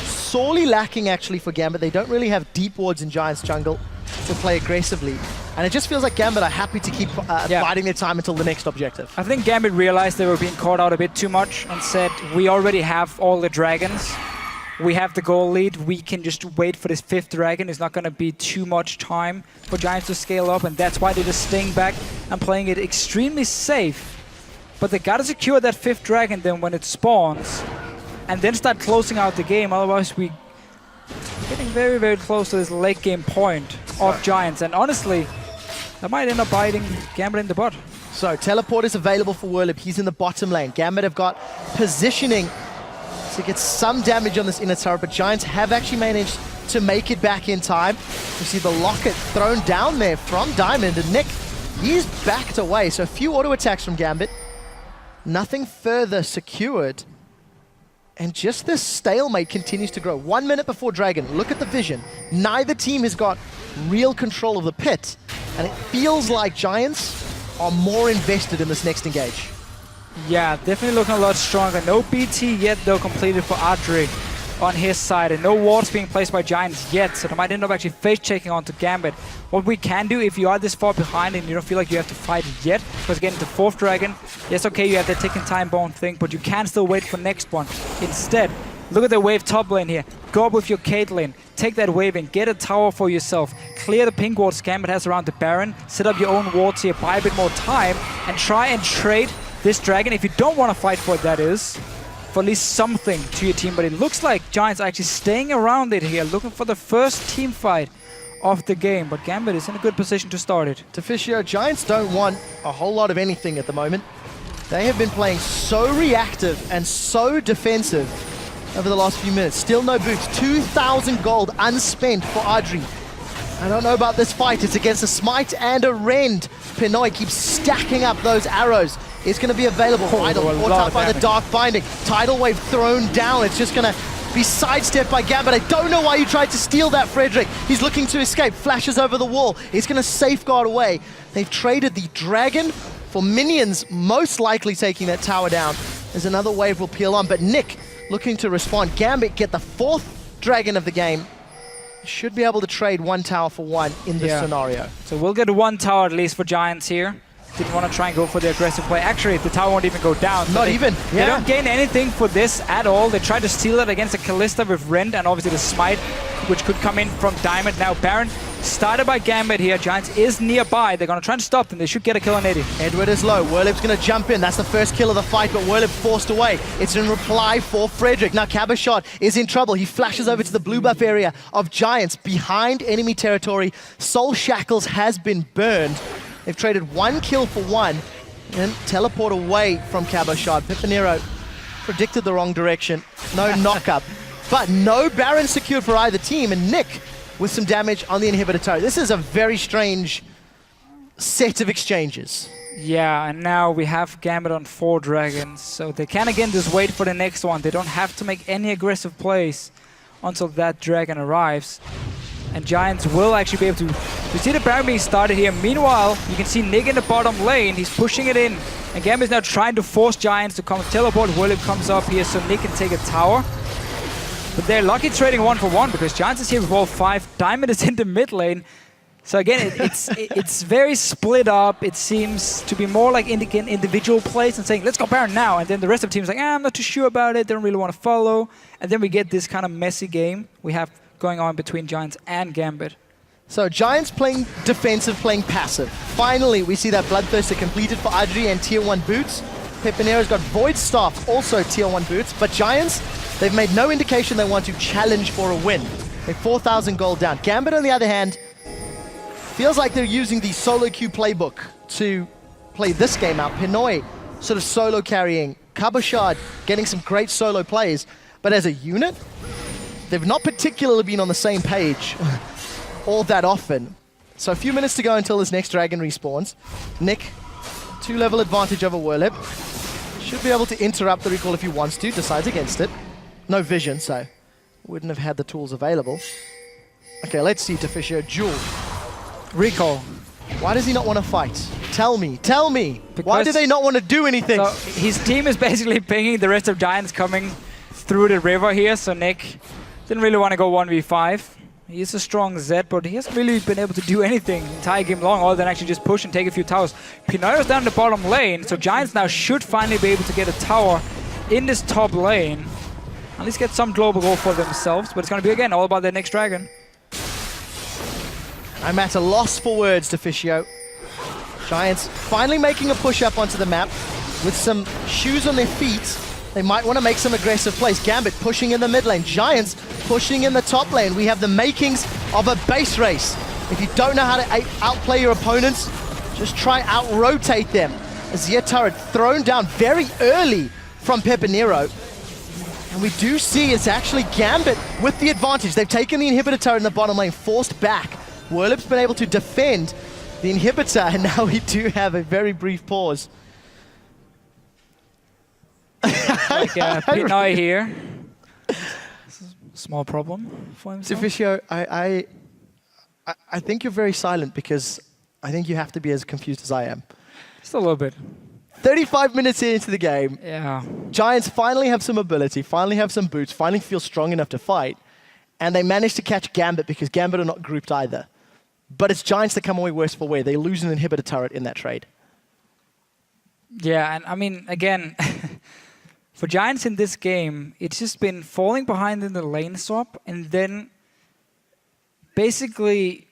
sorely lacking actually for Gambit. They don't really have deep wards in Giants jungle to play aggressively. And it just feels like Gambit are happy to keep biding their time until the next objective. I think Gambit realized they were being caught out a bit too much and said, we already have all the dragons. We have the goal lead. We can just wait for this 5th dragon. It's not going to be too much time for Giants to scale up, and that's why they're just staying back and playing it extremely safe. But they got to secure that 5th dragon then when it spawns, and then start closing out the game. Otherwise, we're getting very, very close to this late game point of Giants. And honestly, that might end up biting Gambit in the butt. So teleport is available for Werlib. He's in the bottom lane. Gambit have got positioning to get some damage on this inner turret, but Giants have actually managed to make it back in time. You see the locket thrown down there from Diamond, and Nick, he's backed away. So a few auto attacks from Gambit. Nothing further secured. And just this stalemate continues to grow. 1 minute before Dragon, look at the vision. Neither team has got real control of the pit, and it feels like Giants are more invested in this next engage. Yeah, definitely looking a lot stronger. No BT yet, though, completed for Adri on his side. And no wards being placed by Giants yet, so they might end up actually face-checking onto Gambit. What we can do, if you are this far behind and you don't feel like you have to fight yet, because getting the 4th dragon, yes, okay, you have the ticking time bomb thing, but you can still wait for next one. Instead, look at the wave top lane here. Go up with your Caitlyn, take that wave in, get a tower for yourself, clear the pink wards Gambit has around the Baron, set up your own wards here, buy a bit more time, and try and trade this dragon, if you don't want to fight for it, that is, for at least something to your team. But it looks like Giants are actually staying around it here, looking for the first team fight of the game. But Gambit is in a good position to start it. Officio, Giants don't want a whole lot of anything at the moment. They have been playing so reactive and so defensive over the last few minutes. Still no boots. 2,000 gold unspent for Adri. I don't know about this fight. It's against a Smite and a Rend. Pinoy keeps stacking up those arrows. It's going to be available. Idol caught up by the Dark Binding. Tidal Wave thrown down. It's just going to be sidestepped by Gambit. I don't know why you tried to steal that, Frederick. He's looking to escape. Flashes over the wall. He's going to safeguard away. They've traded the Dragon for minions, most likely taking that tower down. There's another wave will peel on, but Nick looking to respond. Gambit get the 4th Dragon of the game. Should be able to trade 1 tower for 1 in this scenario. So we'll get 1 tower at least for Giants here. Didn't want to try and go for the aggressive play. Actually, the tower won't even go down. Not even. They don't gain anything for this at all. They tried to steal it against a Kalista with Rend and obviously the Smite, which could come in from Diamond. Now Baron started by Gambit here. Giants is nearby. They're going to try and stop them. They should get a kill on Eddie. Edward is low. Werlib's going to jump in. That's the first kill of the fight, but Werlib forced away. It's in reply for Frederick. Now Cabochard is in trouble. He flashes over to the blue buff area of Giants behind enemy territory. Soul Shackles has been burned. They've traded 1 kill for 1 and teleport away from Cabochard. Pepinero predicted the wrong direction. No knock-up. But no Baron secured for either team, and Nick with some damage on the inhibitor turret. This is a very strange set of exchanges. Yeah, and now we have Gambit on 4 dragons, so they can again just wait for the next one. They don't have to make any aggressive plays until that dragon arrives. And Giants will actually be able to... We see the Baron being started here. Meanwhile, you can see Nick in the bottom lane. He's pushing it in. And Gambit is now trying to force Giants to come teleport. Willem comes up here so Nick can take a tower. But they're lucky trading 1-for-1 because Giants is here with all 5. Diamond is in the mid lane. So again, it's very split up. It seems to be more like individual plays and saying, let's go Baron now. And then the rest of the team is like, I'm not too sure about it. They don't really want to follow. And then we get this kind of messy game we have going on between Giants and Gambit. So Giants playing defensive, playing passive. Finally, we see that Bloodthirster completed for Adri and Tier 1 boots. Pepinero's got Void Staff, also Tier 1 boots. But Giants, they've made no indication they want to challenge for a win. They're 4,000 gold down. Gambit, on the other hand, feels like they're using the solo queue playbook to play this game out. Pinoy sort of solo carrying. Cabochard getting some great solo plays. But as a unit, they've not particularly been on the same page all that often. So a few minutes to go until this next dragon respawns. Nick, 2-level advantage over Werlip. Should be able to interrupt the recall if he wants to, decides against it. No vision, so wouldn't have had the tools available. Okay, let's see Deficio duel. Recall. Why does he not want to fight? Tell me, tell me! Because why do they not want to do anything? So his team is basically pinging the rest of Giants coming through the river here, so Nick didn't really want to go 1v5. He's a strong Zed, but he hasn't really been able to do anything entire game long other than actually just push and take a few towers. Pinoy's down the bottom lane, so Giants now should finally be able to get a tower in this top lane. At least get some global goal for themselves, but it's going to be again all about their next dragon. I'm at a loss for words, Deficio. Giants finally making a push up onto the map with some shoes on their feet. They might want to make some aggressive plays. Gambit pushing in the mid lane. Giants pushing in the top lane. We have the makings of a base race. If you don't know how to outplay your opponents, just try out-rotate them. A Zia turret thrown down very early from Pepinero. And we do see it's actually Gambit with the advantage. They've taken the inhibitor turret in the bottom lane, forced back. Werlip's been able to defend the inhibitor, and now we do have a very brief pause. Like Pinoy here. Small problem for himself. Deficio, I think you're very silent because I think you have to be as confused as I am. Just a little bit. 35 minutes into the game. Yeah. Giants finally have some ability, finally have some boots, finally feel strong enough to fight. And they managed to catch Gambit because Gambit are not grouped either. But it's Giants that come away worse for wear. They lose an inhibitor turret in that trade. Yeah, and I mean, again, for Giants in this game, it's just been falling behind in the lane swap and then basically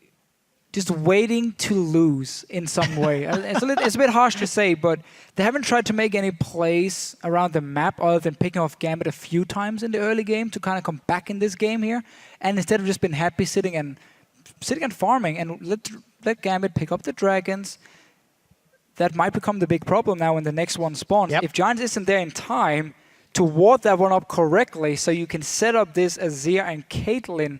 just waiting to lose in some way. It's a bit harsh to say, but they haven't tried to make any plays around the map other than picking off Gambit a few times in the early game to kind of come back in this game here. And instead of just been happy sitting and farming and let Gambit pick up the dragons. That might become the big problem now when the next one spawns. Yep. If Giants isn't there in time to ward that one up correctly so you can set up this Azir and Caitlyn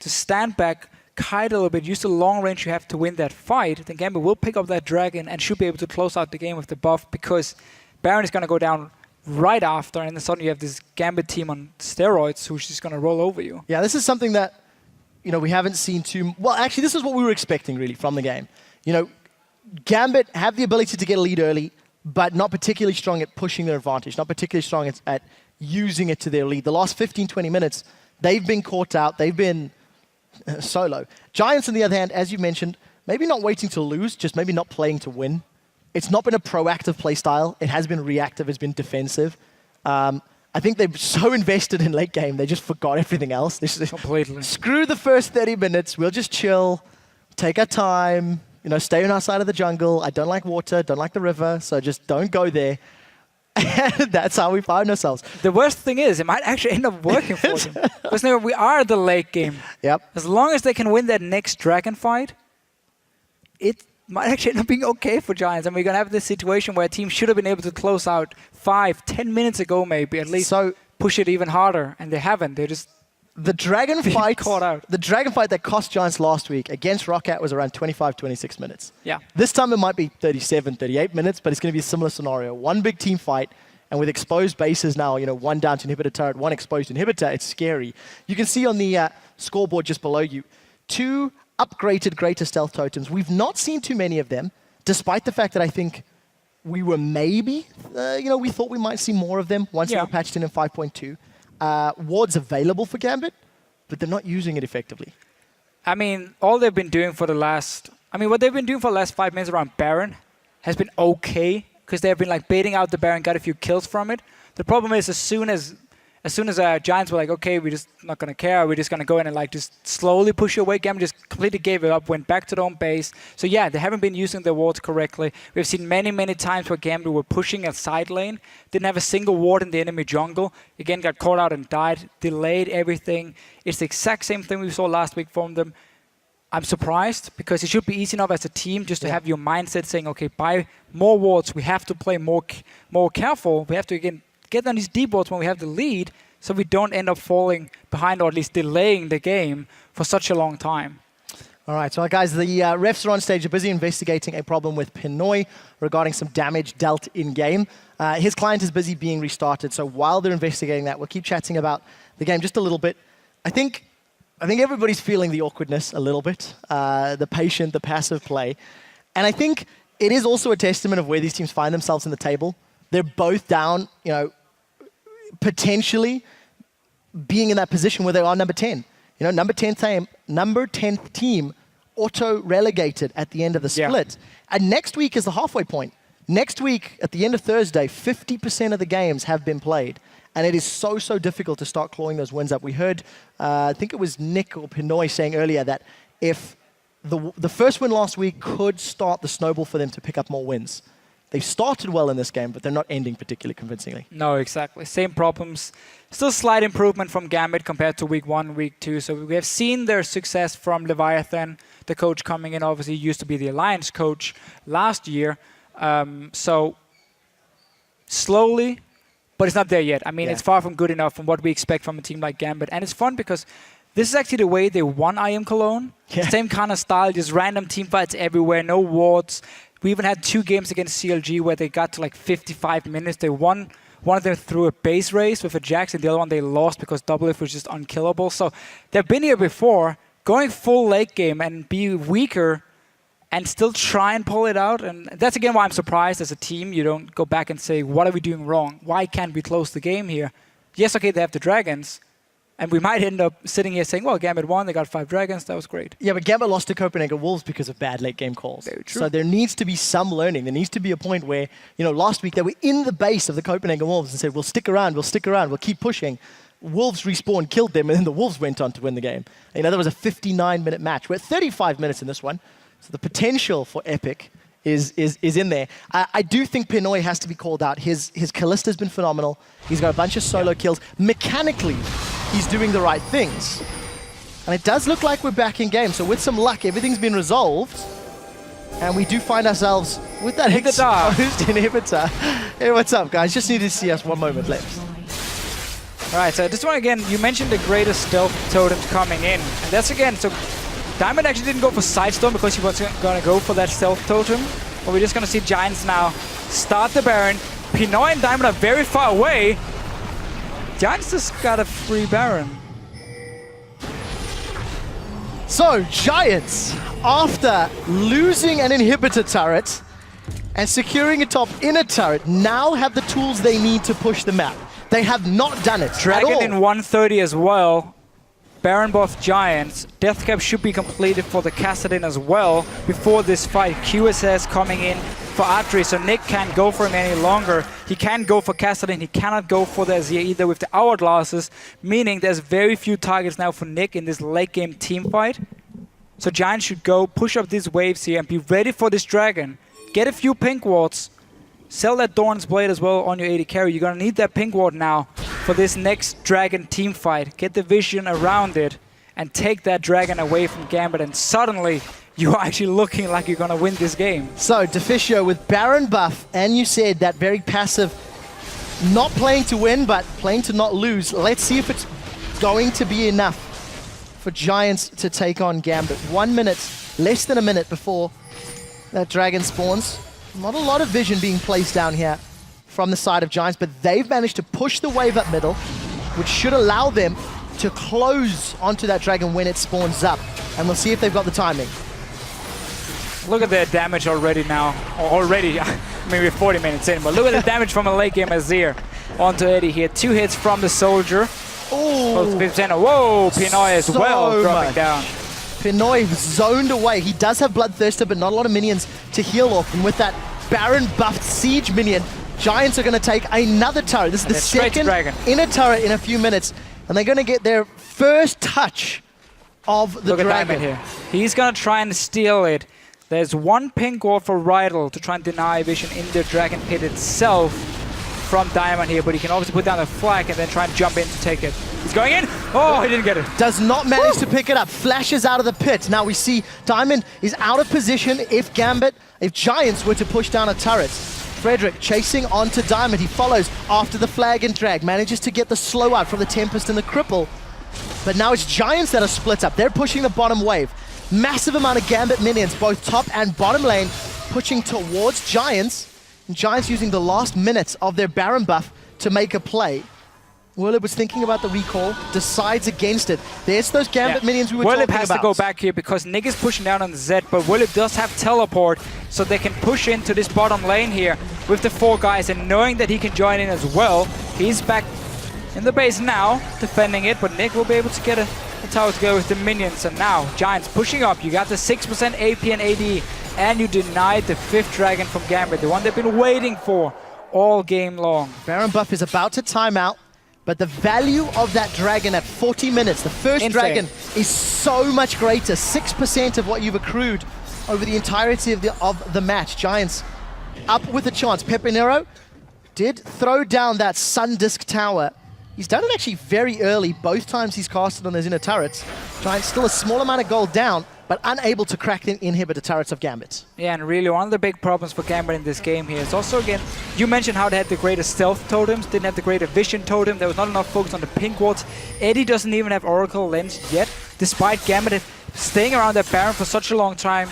to stand back, kite a little bit, use the long range you have to win that fight, then Gambit will pick up that dragon and should be able to close out the game with the buff because Baron is going to go down right after and then suddenly you have this Gambit team on steroids who's just going to roll over you. Yeah, this is something that we haven't seen too... Well, actually, this is what we were expecting, really, from the game. Gambit have the ability to get a lead early, but not particularly strong at pushing their advantage, not particularly strong at using it to their lead. The last 15, 20 minutes, they've been caught out. They've been solo. Giants, on the other hand, as you mentioned, maybe not waiting to lose, just maybe not playing to win. It's not been a proactive play style. It has been reactive. It's been defensive. I think they're so invested in late game, they just forgot everything else. Completely. Screw the first 30 minutes. We'll just chill, take our time, stay on our side of the jungle. I don't like water, don't like the river, so just don't go there. And that's how we find ourselves. The worst thing is, it might actually end up working for them. Because now we are the late game. Yep. As long as they can win that next dragon fight, it might actually end up being okay for Giants. And we're going to have this situation where a team should have been able to close out 5, 10 minutes ago maybe, at least so, push it even harder. And they haven't. They're just The Dragon fight, caught out. the Dragon fight that cost Giants last week against Roccat was around 25, 26 minutes. Yeah. This time it might be 37, 38 minutes, but it's going to be a similar scenario. One big team fight, and with exposed bases now, one down to inhibitor turret, one exposed inhibitor, it's scary. You can see on the scoreboard just below you, 2 upgraded greater stealth totems. We've not seen too many of them, despite the fact that I think we were maybe, we thought we might see more of them once they were patched in 5.2. Wards available for Gambit, but they're not using it effectively. I mean, all they've been doing for the last... what they've been doing for the last 5 minutes around Baron has been okay, because they've been like baiting out the Baron, got a few kills from it. The problem is as soon as Giants were like, okay, we're just not going to care, we're just going to go in and like just slowly push away, Gambit just completely gave it up, went back to their own base. So yeah, they haven't been using their wards correctly. We've seen many, many times where Gambit were pushing a side lane, didn't have a single ward in the enemy jungle, again got caught out and died, delayed everything. It's the exact same thing we saw last week from them. I'm surprised, because it should be easy enough as a team just to have your mindset saying, okay, buy more wards, we have to play more careful, we have to again get on these deep wards when we have the lead, so we don't end up falling behind or at least delaying the game for such a long time. All right, so guys, the refs are on stage. They're busy investigating a problem with Pinoy regarding some damage dealt in-game. His client is busy being restarted, so while they're investigating that, we'll keep chatting about the game just a little bit. I think everybody's feeling the awkwardness a little bit, the patient, the passive play. And I think it is also a testament of where these teams find themselves in the table. They're both down, potentially being in that position where they are number 10. Number 10th team auto-relegated at the end of the split. And next week is the halfway point. Next week, at the end of Thursday, 50% of the games have been played. And it is so, so difficult to start clawing those wins up. We heard, I think it was Nick or Pinoy saying earlier that if the first win last week could start the snowball for them to pick up more wins. They've started well in this game, but they're not ending particularly convincingly. No, exactly. Same problems. Still slight improvement from Gambit compared to week 1, week 2. So we have seen their success from Leviathan, the coach coming in. Obviously, used to be the Alliance coach last year. So slowly, but it's not there yet. It's far from good enough from what we expect from a team like Gambit. And it's fun because this is actually the way they won IM Cologne. Yeah. Same kind of style, just random team fights everywhere, no wards. We even had 2 games against CLG where they got to like 55 minutes. They won one of them through a base race with a Jax, and the other one they lost because Doublelift was just unkillable. So they've been here before, going full late game and be weaker and still try and pull it out. And that's again why I'm surprised as a team. You don't go back and say, what are we doing wrong? Why can't we close the game here? Yes, okay, they have the dragons. And we might end up sitting here saying, well, Gambit won, they got 5 dragons, that was great. Yeah, but Gambit lost to Copenhagen Wolves because of bad late game calls. Very true. So there needs to be some learning. There needs to be a point where, last week they were in the base of the Copenhagen Wolves and said, we'll stick around, we'll keep pushing. Wolves respawned, killed them, and then the Wolves went on to win the game. There was a 59-minute match. We're at 35 minutes in this one. So the potential for Epic is in there. I do think Pinoy has to be called out. His Kallista's been phenomenal. He's got a bunch of solo kills. Mechanically, he's doing the right things. And it does look like we're back in game. So with some luck, everything's been resolved. And we do find ourselves with that exposed inhibitor. Hey, what's up, guys? Just need to see us one moment left. All right, so this one again, you mentioned the greatest stealth totems coming in. And that's again, so Diamond actually didn't go for Sidestone because he wasn't going to go for that stealth totem. But we're just going to see Giants now start the Baron. Pinoy and Diamond are very far away. Giants just got a free Baron. So, Giants, after losing an inhibitor turret and securing a top inner turret, now have the tools they need to push the map. They have not done it Dragon at all. in 130 as well. Baron buff Giants. Death cap should be completed for the Kassadin as well before this fight. QSS coming in for Atri, so Nick can't go for him any longer. He can't go for Kassadin, he cannot go for the Azir either with the hourglasses, meaning there's very few targets now for Nick in this late game team fight. So Giants should go push up these waves here and be ready for this Dragon. Get a few pink wards. Sell that Dorn's Blade as well on your AD carry. You're going to need that pink ward now for this next Dragon team fight. Get the vision around it and take that Dragon away from Gambit, and suddenly you're actually looking like you're going to win this game. So, Deficio with Baron buff, and you said that very passive, not playing to win, but playing to not lose. Let's see if it's going to be enough for Giants to take on Gambit. 1 minute, less than a minute before that dragon spawns. Not a lot of vision being placed down here from the side of Giants, but they've managed to push the wave up middle, which should allow them to close onto that dragon when it spawns up. And we'll see if they've got the timing. Look at their damage already now. Already, maybe 40 minutes in, but look at the damage from a late game Azir onto Eddie here. 2 hits from the soldier. Oh, whoa, Pinoy as well dropping down. Pinoy zoned away. He does have Bloodthirster, but not a lot of minions to heal off. And with that Baron buffed Siege minion, Giants are going to take another turret. This is the second inner turret in a few minutes. And they're going to get their first touch of the dragon. Look at Diamond here. He's going to try and steal it. There's 1 pink ward for Rydal to try and deny vision in the dragon pit itself from Diamond here, but he can obviously put down the flag and then try and jump in to take it. He's going in. Oh, he didn't get it. Does not manage to pick it up. Flashes out of the pit. Now we see Diamond is out of position if Giants were to push down a turret. Frederick chasing onto Diamond. He follows after the flag and drag. Manages to get the slow out from the Tempest and the Cripple. But now it's Giants that are split up. They're pushing the bottom wave. Massive amount of Gambit minions, both top and bottom lane, pushing towards Giants. And Giants using the last minutes of their Baron buff to make a play. Willip was thinking about the recall, decides against it. There's those Gambit minions we were talking about. Willip has to go back here because Nick is pushing down on Zed, but Willip does have teleport, so they can push into this bottom lane here with the 4 guys, and knowing that he can join in as well. He's back in the base now, defending it, but Nick will be able to get a tower to go with the minions. And now, Giants pushing up. You got the 6% AP and AD, and you denied the 5th dragon from Gambit, the one they've been waiting for all game long. Baron buff is about to time out. But the value of that dragon at 40 minutes, the first dragon, is so much greater. 6% of what you've accrued over the entirety of the match. Giants up with a chance. Pepinero did throw down that Sun Disc Tower. He's done it actually very early. Both times he's casted on those inner turrets. Giants still a small amount of gold down, but unable to crack the inhibitor turrets of Gambit. Yeah, and really one of the big problems for Gambit in this game here is also, again, you mentioned how they had the greater stealth totems, didn't have the greater vision totem, there was not enough focus on the pink wards. Eddie doesn't even have Oracle Lens yet, despite Gambit staying around that Baron for such a long time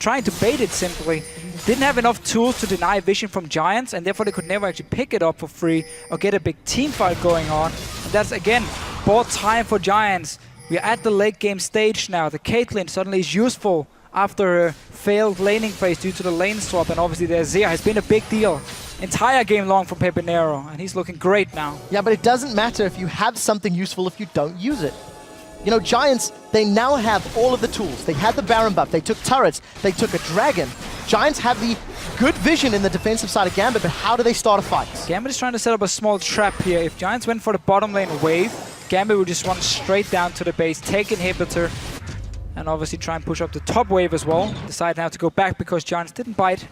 trying to bait it simply. Didn't have enough tools to deny vision from Giants, and therefore they could never actually pick it up for free or get a big team fight going on. And that's, again, bought time for Giants. We are at the late game stage now. The Caitlyn suddenly is useful after her failed laning phase due to the lane swap, and obviously the Azir has been a big deal entire game long from Pepinero, and he's looking great now. Yeah, but it doesn't matter if you have something useful if you don't use it. You know, Giants, they now have all of the tools. They had the Baron buff, they took turrets, they took a dragon. Giants have the good vision in the defensive side of Gambit, but how do they start a fight? Gambit is trying to set up a small trap here. If Giants went for the bottom lane wave, Gambit would just run straight down to the base, take inhibitor, and obviously try and push up the top wave as well. Decide now to go back because Giants didn't bite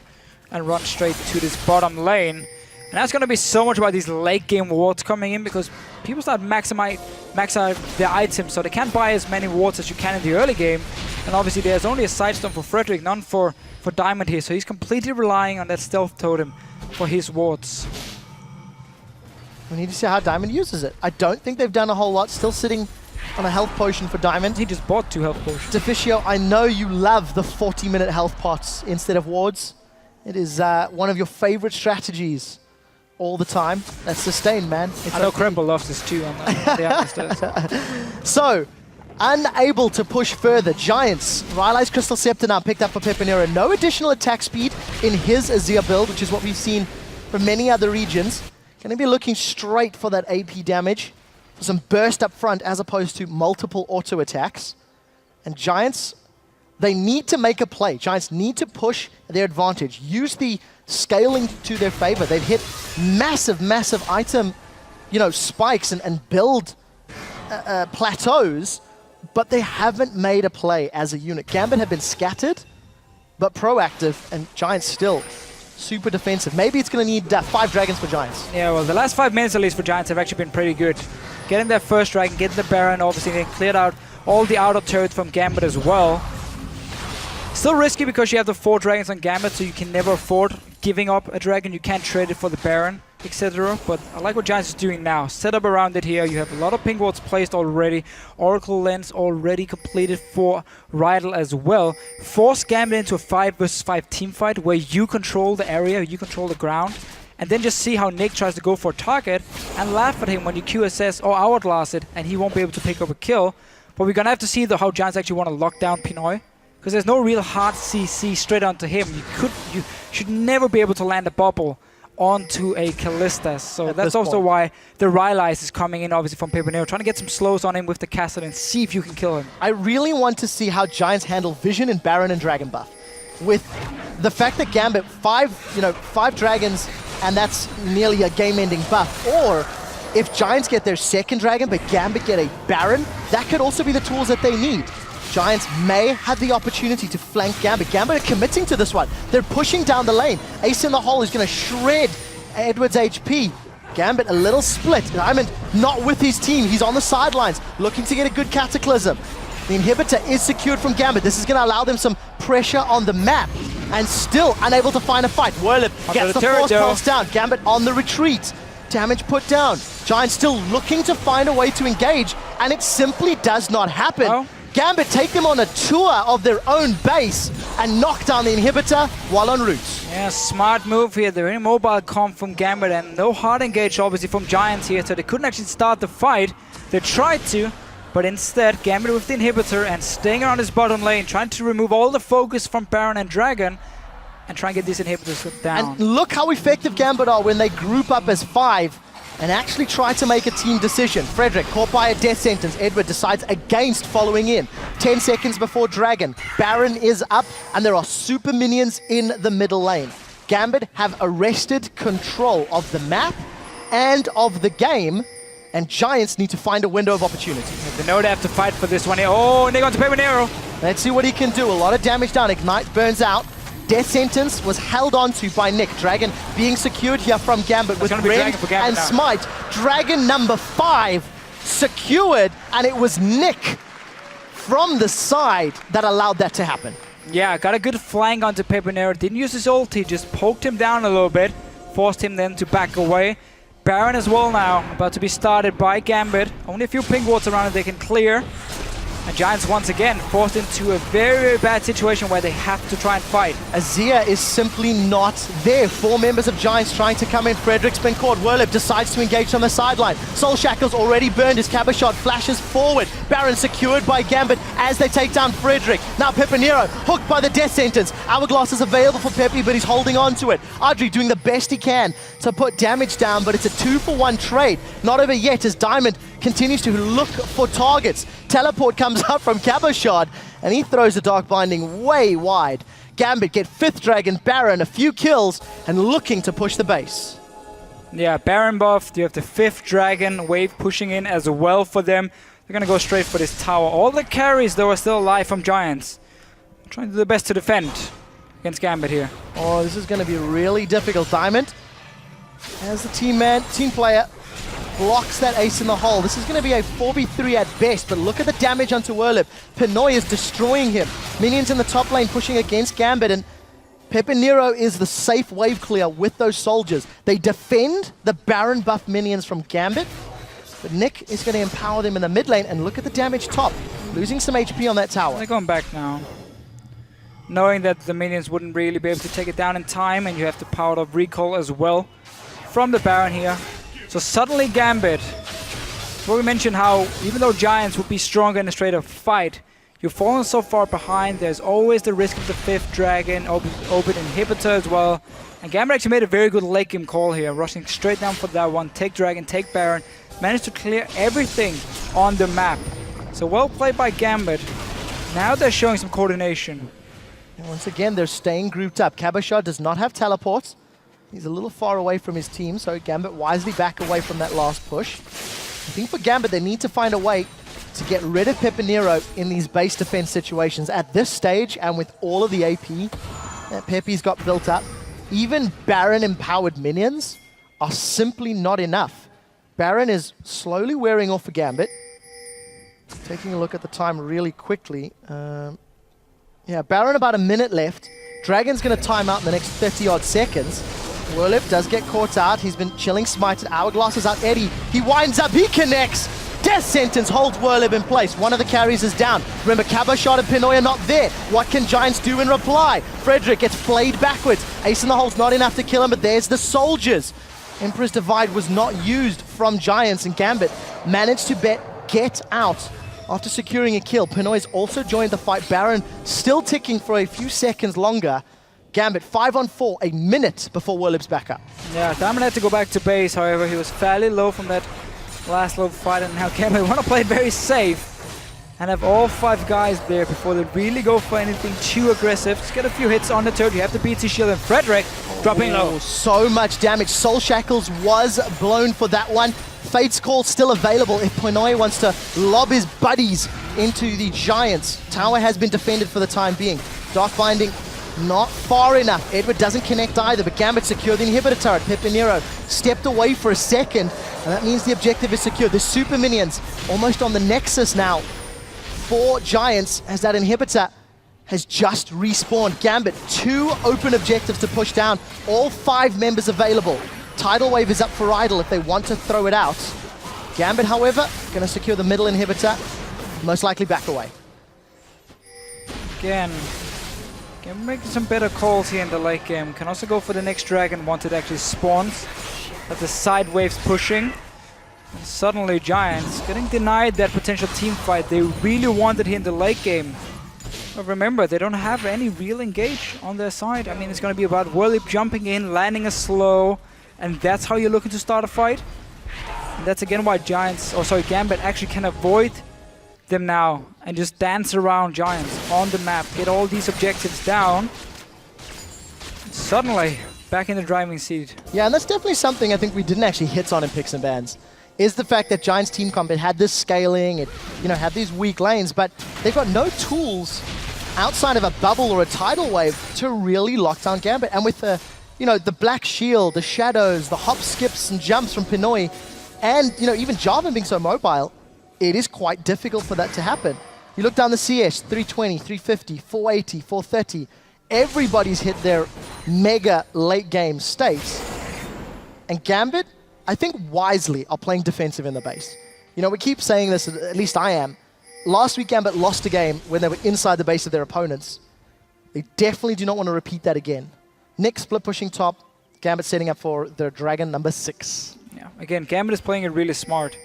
and run straight to this bottom lane. And that's going to be so much about these late game wards coming in, because people start max out their items, so they can't buy as many wards as you can in the early game. And obviously there's only a sidestone for Frederick, none for Diamond here, so he's completely relying on that stealth totem for his wards. We need to see how Diamond uses it. I don't think they've done a whole lot. Still sitting on a health potion for Diamond. He just bought 2 health potions. Deficio, I know you love the 40-minute health pots instead of wards. It is one of your favorite strategies all the time. That's sustained, man. I know Crumble loves this too on the atmosphere. So, unable to push further. Giants, Rylai's Crystal Scepter now picked up for Pepinero. No additional attack speed in his Azir build, which is what we've seen from many other regions. Going to be looking straight for that AP damage, for some burst up front as opposed to multiple auto attacks. And Giants, they need to make a play. Giants need to push their advantage. Use the scaling to their favor. They've hit massive, massive item, spikes and build plateaus, but they haven't made a play as a unit. Gambit have been scattered, but proactive, and Giants still super defensive. Maybe it's going to need 5 dragons for Giants. Yeah, well, the last 5 minutes at least for Giants have actually been pretty good. Getting their first dragon, getting the Baron, obviously they cleared out all the outer turrets from Gambit as well. Still risky because you have the 4 dragons on Gambit, so you can never afford giving up a dragon. You can't trade it for the Baron. etc. But I like what Giants is doing now. Set up around it here. You have a lot of ping wards placed already. Oracle Lens already completed for Rydell as well. Force Gambit into a 5 versus 5 team fight where you control the area, you control the ground. And then just see how Nick tries to go for a target and laugh at him when you QSS or outlast it and he won't be able to pick up a kill. But we're going to have to see how Giants actually want to lock down Pinoy. Because there's no real hard CC straight onto him. You should never be able to land a bubble onto a Kalista. So that's also why the Rylai's is coming in, obviously, from Pepinero, trying to get some slows on him with the castle and see if you can kill him. I really want to see how Giants handle Vision and Baron and Dragon buff. With the fact that Gambit, 5 dragons, and that's nearly a game-ending buff. Or if Giants get their second dragon, but Gambit get a Baron, that could also be the tools that they need. Giants may have the opportunity to flank Gambit. Gambit are committing to this one. They're pushing down the lane. Ace in the hole is going to shred Edward's HP. Gambit a little split. Diamond not with his team. He's on the sidelines, looking to get a good Cataclysm. The inhibitor is secured from Gambit. This is going to allow them some pressure on the map. And still unable to find a fight. Whirlip gets the force pulse down. Gambit on the retreat. Damage put down. Giants still looking to find a way to engage, and it simply does not happen. Oh. Gambit take them on a tour of their own base and knock down the inhibitor while en route. Yeah, smart move here. They're in mobile comp from Gambit and no hard engage obviously from Giants here, so they couldn't actually start the fight. They tried to, but instead Gambit with the inhibitor and staying around his bottom lane, trying to remove all the focus from Baron and Dragon and try and get these inhibitors down. And look how effective Gambit are when they group up as 5 and actually try to make a team decision. Frederick caught by a death sentence. Edward decides against following in. 10 seconds before Dragon. Baron is up, and there are super minions in the middle lane. Gambit have arrested control of the map and of the game, and Giants need to find a window of opportunity. They know they have to fight for this one here. Oh, and they go to Pepinero. Let's see what he can do. A lot of damage down. Ignite burns out. Death sentence was held onto by Nick. Dragon being secured here from Gambit with Rend and Smite. Dragon number 5 secured, and it was Nick from the side that allowed that to happen. Yeah, got a good flank onto Pepinero. Didn't use his ulti, just poked him down a little bit. Forced him then to back away. Baron as well now, about to be started by Gambit. Only a few ping wards around it they can clear. And Giants once again forced into a very, very bad situation where they have to try and fight. Azir is simply not there. 4 members of Giants trying to come in. Frederick's been caught. Whirlip decides to engage on the sideline. Soul Shackle's already burned. His Cabashot flashes forward. Baron secured by Gambit as they take down Frederick. Now Pepinero hooked by the death sentence. Hourglass is available for Pepe, but he's holding on to it. Audrey doing the best he can to put damage down, but it's a 2-for-1 trade. Not over yet as Diamond continues to look for targets. Teleport comes up from Cabashot, and he throws the Dark Binding way wide. Gambit get 5th Dragon, Baron, a few kills, and looking to push the base. Yeah, Baron buffed. You have the 5th Dragon wave pushing in as well for them. They're going to go straight for this tower. All the carries, though, are still alive from Giants. Trying to do the best to defend against Gambit here. Oh, this is going to be really difficult. Diamond, as the team player, blocks that ace in the hole. This is going to be a 4v3 at best, but look at the damage onto Whirlip. Pinoy is destroying him. Minions in the top lane pushing against Gambit, and Pepinero is the safe wave clear with those soldiers. They defend the Baron buff minions from Gambit, but Nick is going to empower them in the mid lane, and look at the damage top. Losing some HP on that tower. They're going back now. Knowing that the minions wouldn't really be able to take it down in time, and you have the power of recall as well from the Baron here. So suddenly Gambit, where we mentioned how even though Giants would be stronger in a straight up fight, you've fallen so far behind, there's always the risk of the 5th Dragon, open inhibitor as well. And Gambit actually made a very good late game call here, rushing straight down for that one, take Dragon, take Baron, managed to clear everything on the map. So well played by Gambit. Now they're showing some coordination. And once again, they're staying grouped up. Cabashot does not have teleports. He's a little far away from his team, so Gambit wisely back away from that last push. I think for Gambit, they need to find a way to get rid of Pepinero in these base defense situations. At this stage, and with all of the AP that Pepe's got built up, even Baron-empowered minions are simply not enough. Baron is slowly wearing off for Gambit. Taking a look at the time really quickly. Yeah, Baron about a minute left. Dragon's going to time out in the next 30-odd seconds. Werlip does get caught out. He's been chilling Smite. Hourglass is out. Eddie, he winds up, he connects. Death Sentence holds Werlip in place. One of the carries is down. Remember, Cabo Shot and Pinoy are not there. What can Giants do in reply? Frederick gets flayed backwards. Ace in the hole's not enough to kill him, but there's the soldiers. Emperor's Divide was not used from Giants, and Gambit managed to get out after securing a kill. Pinoy's also joined the fight. Baron still ticking for a few seconds longer. Gambit 5-on-4, a minute before Werlip's back up. Yeah, Diamond had to go back to base, however, he was fairly low from that last low fight, and now Gambit want to play it very safe and have all 5 guys there before they really go for anything too aggressive. Just get a few hits on the turret. You have the BT shield, and Frederick dropping low. So much damage. Soul Shackles was blown for that one. Fate's Call still available if Pinoy wants to lob his buddies into the Giants. Tower has been defended for the time being. Dark Binding not far enough. Edward doesn't connect either, but Gambit secured the inhibitor turret. Pipinero stepped away for a second, and that means the objective is secured. The super minions almost on the Nexus now for Giants, as that inhibitor has just respawned. Gambit, 2 open objectives to push down. All 5 members available. Tidal Wave is up for Idle if they want to throw it out. Gambit, however, going to secure the middle inhibitor. Most likely back away. Again, can make some better calls here in the late game. Can also go for the next dragon once it actually spawns. But the side waves pushing. And suddenly Giants getting denied that potential team fight they really wanted here in the late game. But remember, they don't have any real engage on their side. I mean, it's going to be about Werlip jumping in, landing a slow, and that's how you're looking to start a fight. And that's again why Gambit actually can avoid them now and just dance around Giants on the map, get all these objectives down. And suddenly, back in the driving seat. Yeah, and that's definitely something I think we didn't actually hit on in Picks and Bans, is the fact that Giants Team Combat had this scaling, it had these weak lanes, but they've got no tools outside of a bubble or a tidal wave to really lock down Gambit. And with the the Black Shield, the Shadows, the hop, skips, and jumps from Pinoy, and even Jarvan being so mobile, it is quite difficult for that to happen. You look down the CS, 320, 350, 480, 430. Everybody's hit their mega late game states. And Gambit, I think wisely, are playing defensive in the base. We keep saying this, at least I am. Last week, Gambit lost a game when they were inside the base of their opponents. They definitely do not want to repeat that again. Nick split pushing top, Gambit setting up for their Dragon number 6. Yeah, again, Gambit is playing it really smart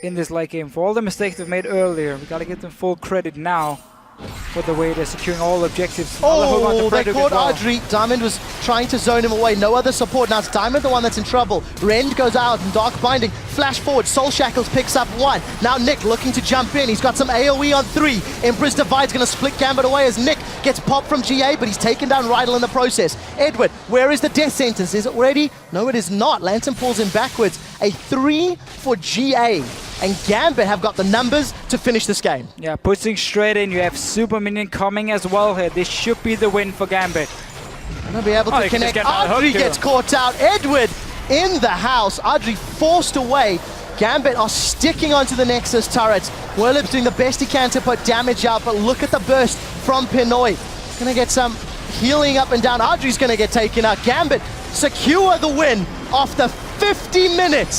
in this late game. For all the mistakes they've made earlier, we gotta give them full credit now for the way they're securing all objectives. Oh, they caught Audrey. Diamond was trying to zone him away. No other support. Now it's Diamond the one that's in trouble. Rend goes out and Dark Binding. Flash forward. Soul Shackles picks up 1. Now Nick looking to jump in. He's got some AoE on 3. Emperor's Divide's going to split Gambit away as Nick gets popped from GA, but he's taken down Rydell in the process. Edward, where is the Death Sentence? Is it ready? No, it is not. Lantern pulls him backwards. A 3 for GA. And Gambit have got the numbers to finish this game. Yeah, pushing straight in. You have Super Minion coming as well here. This should be the win for Gambit. They'll be able to connect. Audrey gets caught out. Edward in the house. Audrey forced away. Gambit are sticking onto the Nexus turrets. Werlip's doing the best he can to put damage out, but look at the burst from Pinoy. Gonna get some healing up and down. Audrey's gonna get taken out. Gambit secure the win after 50 minutes.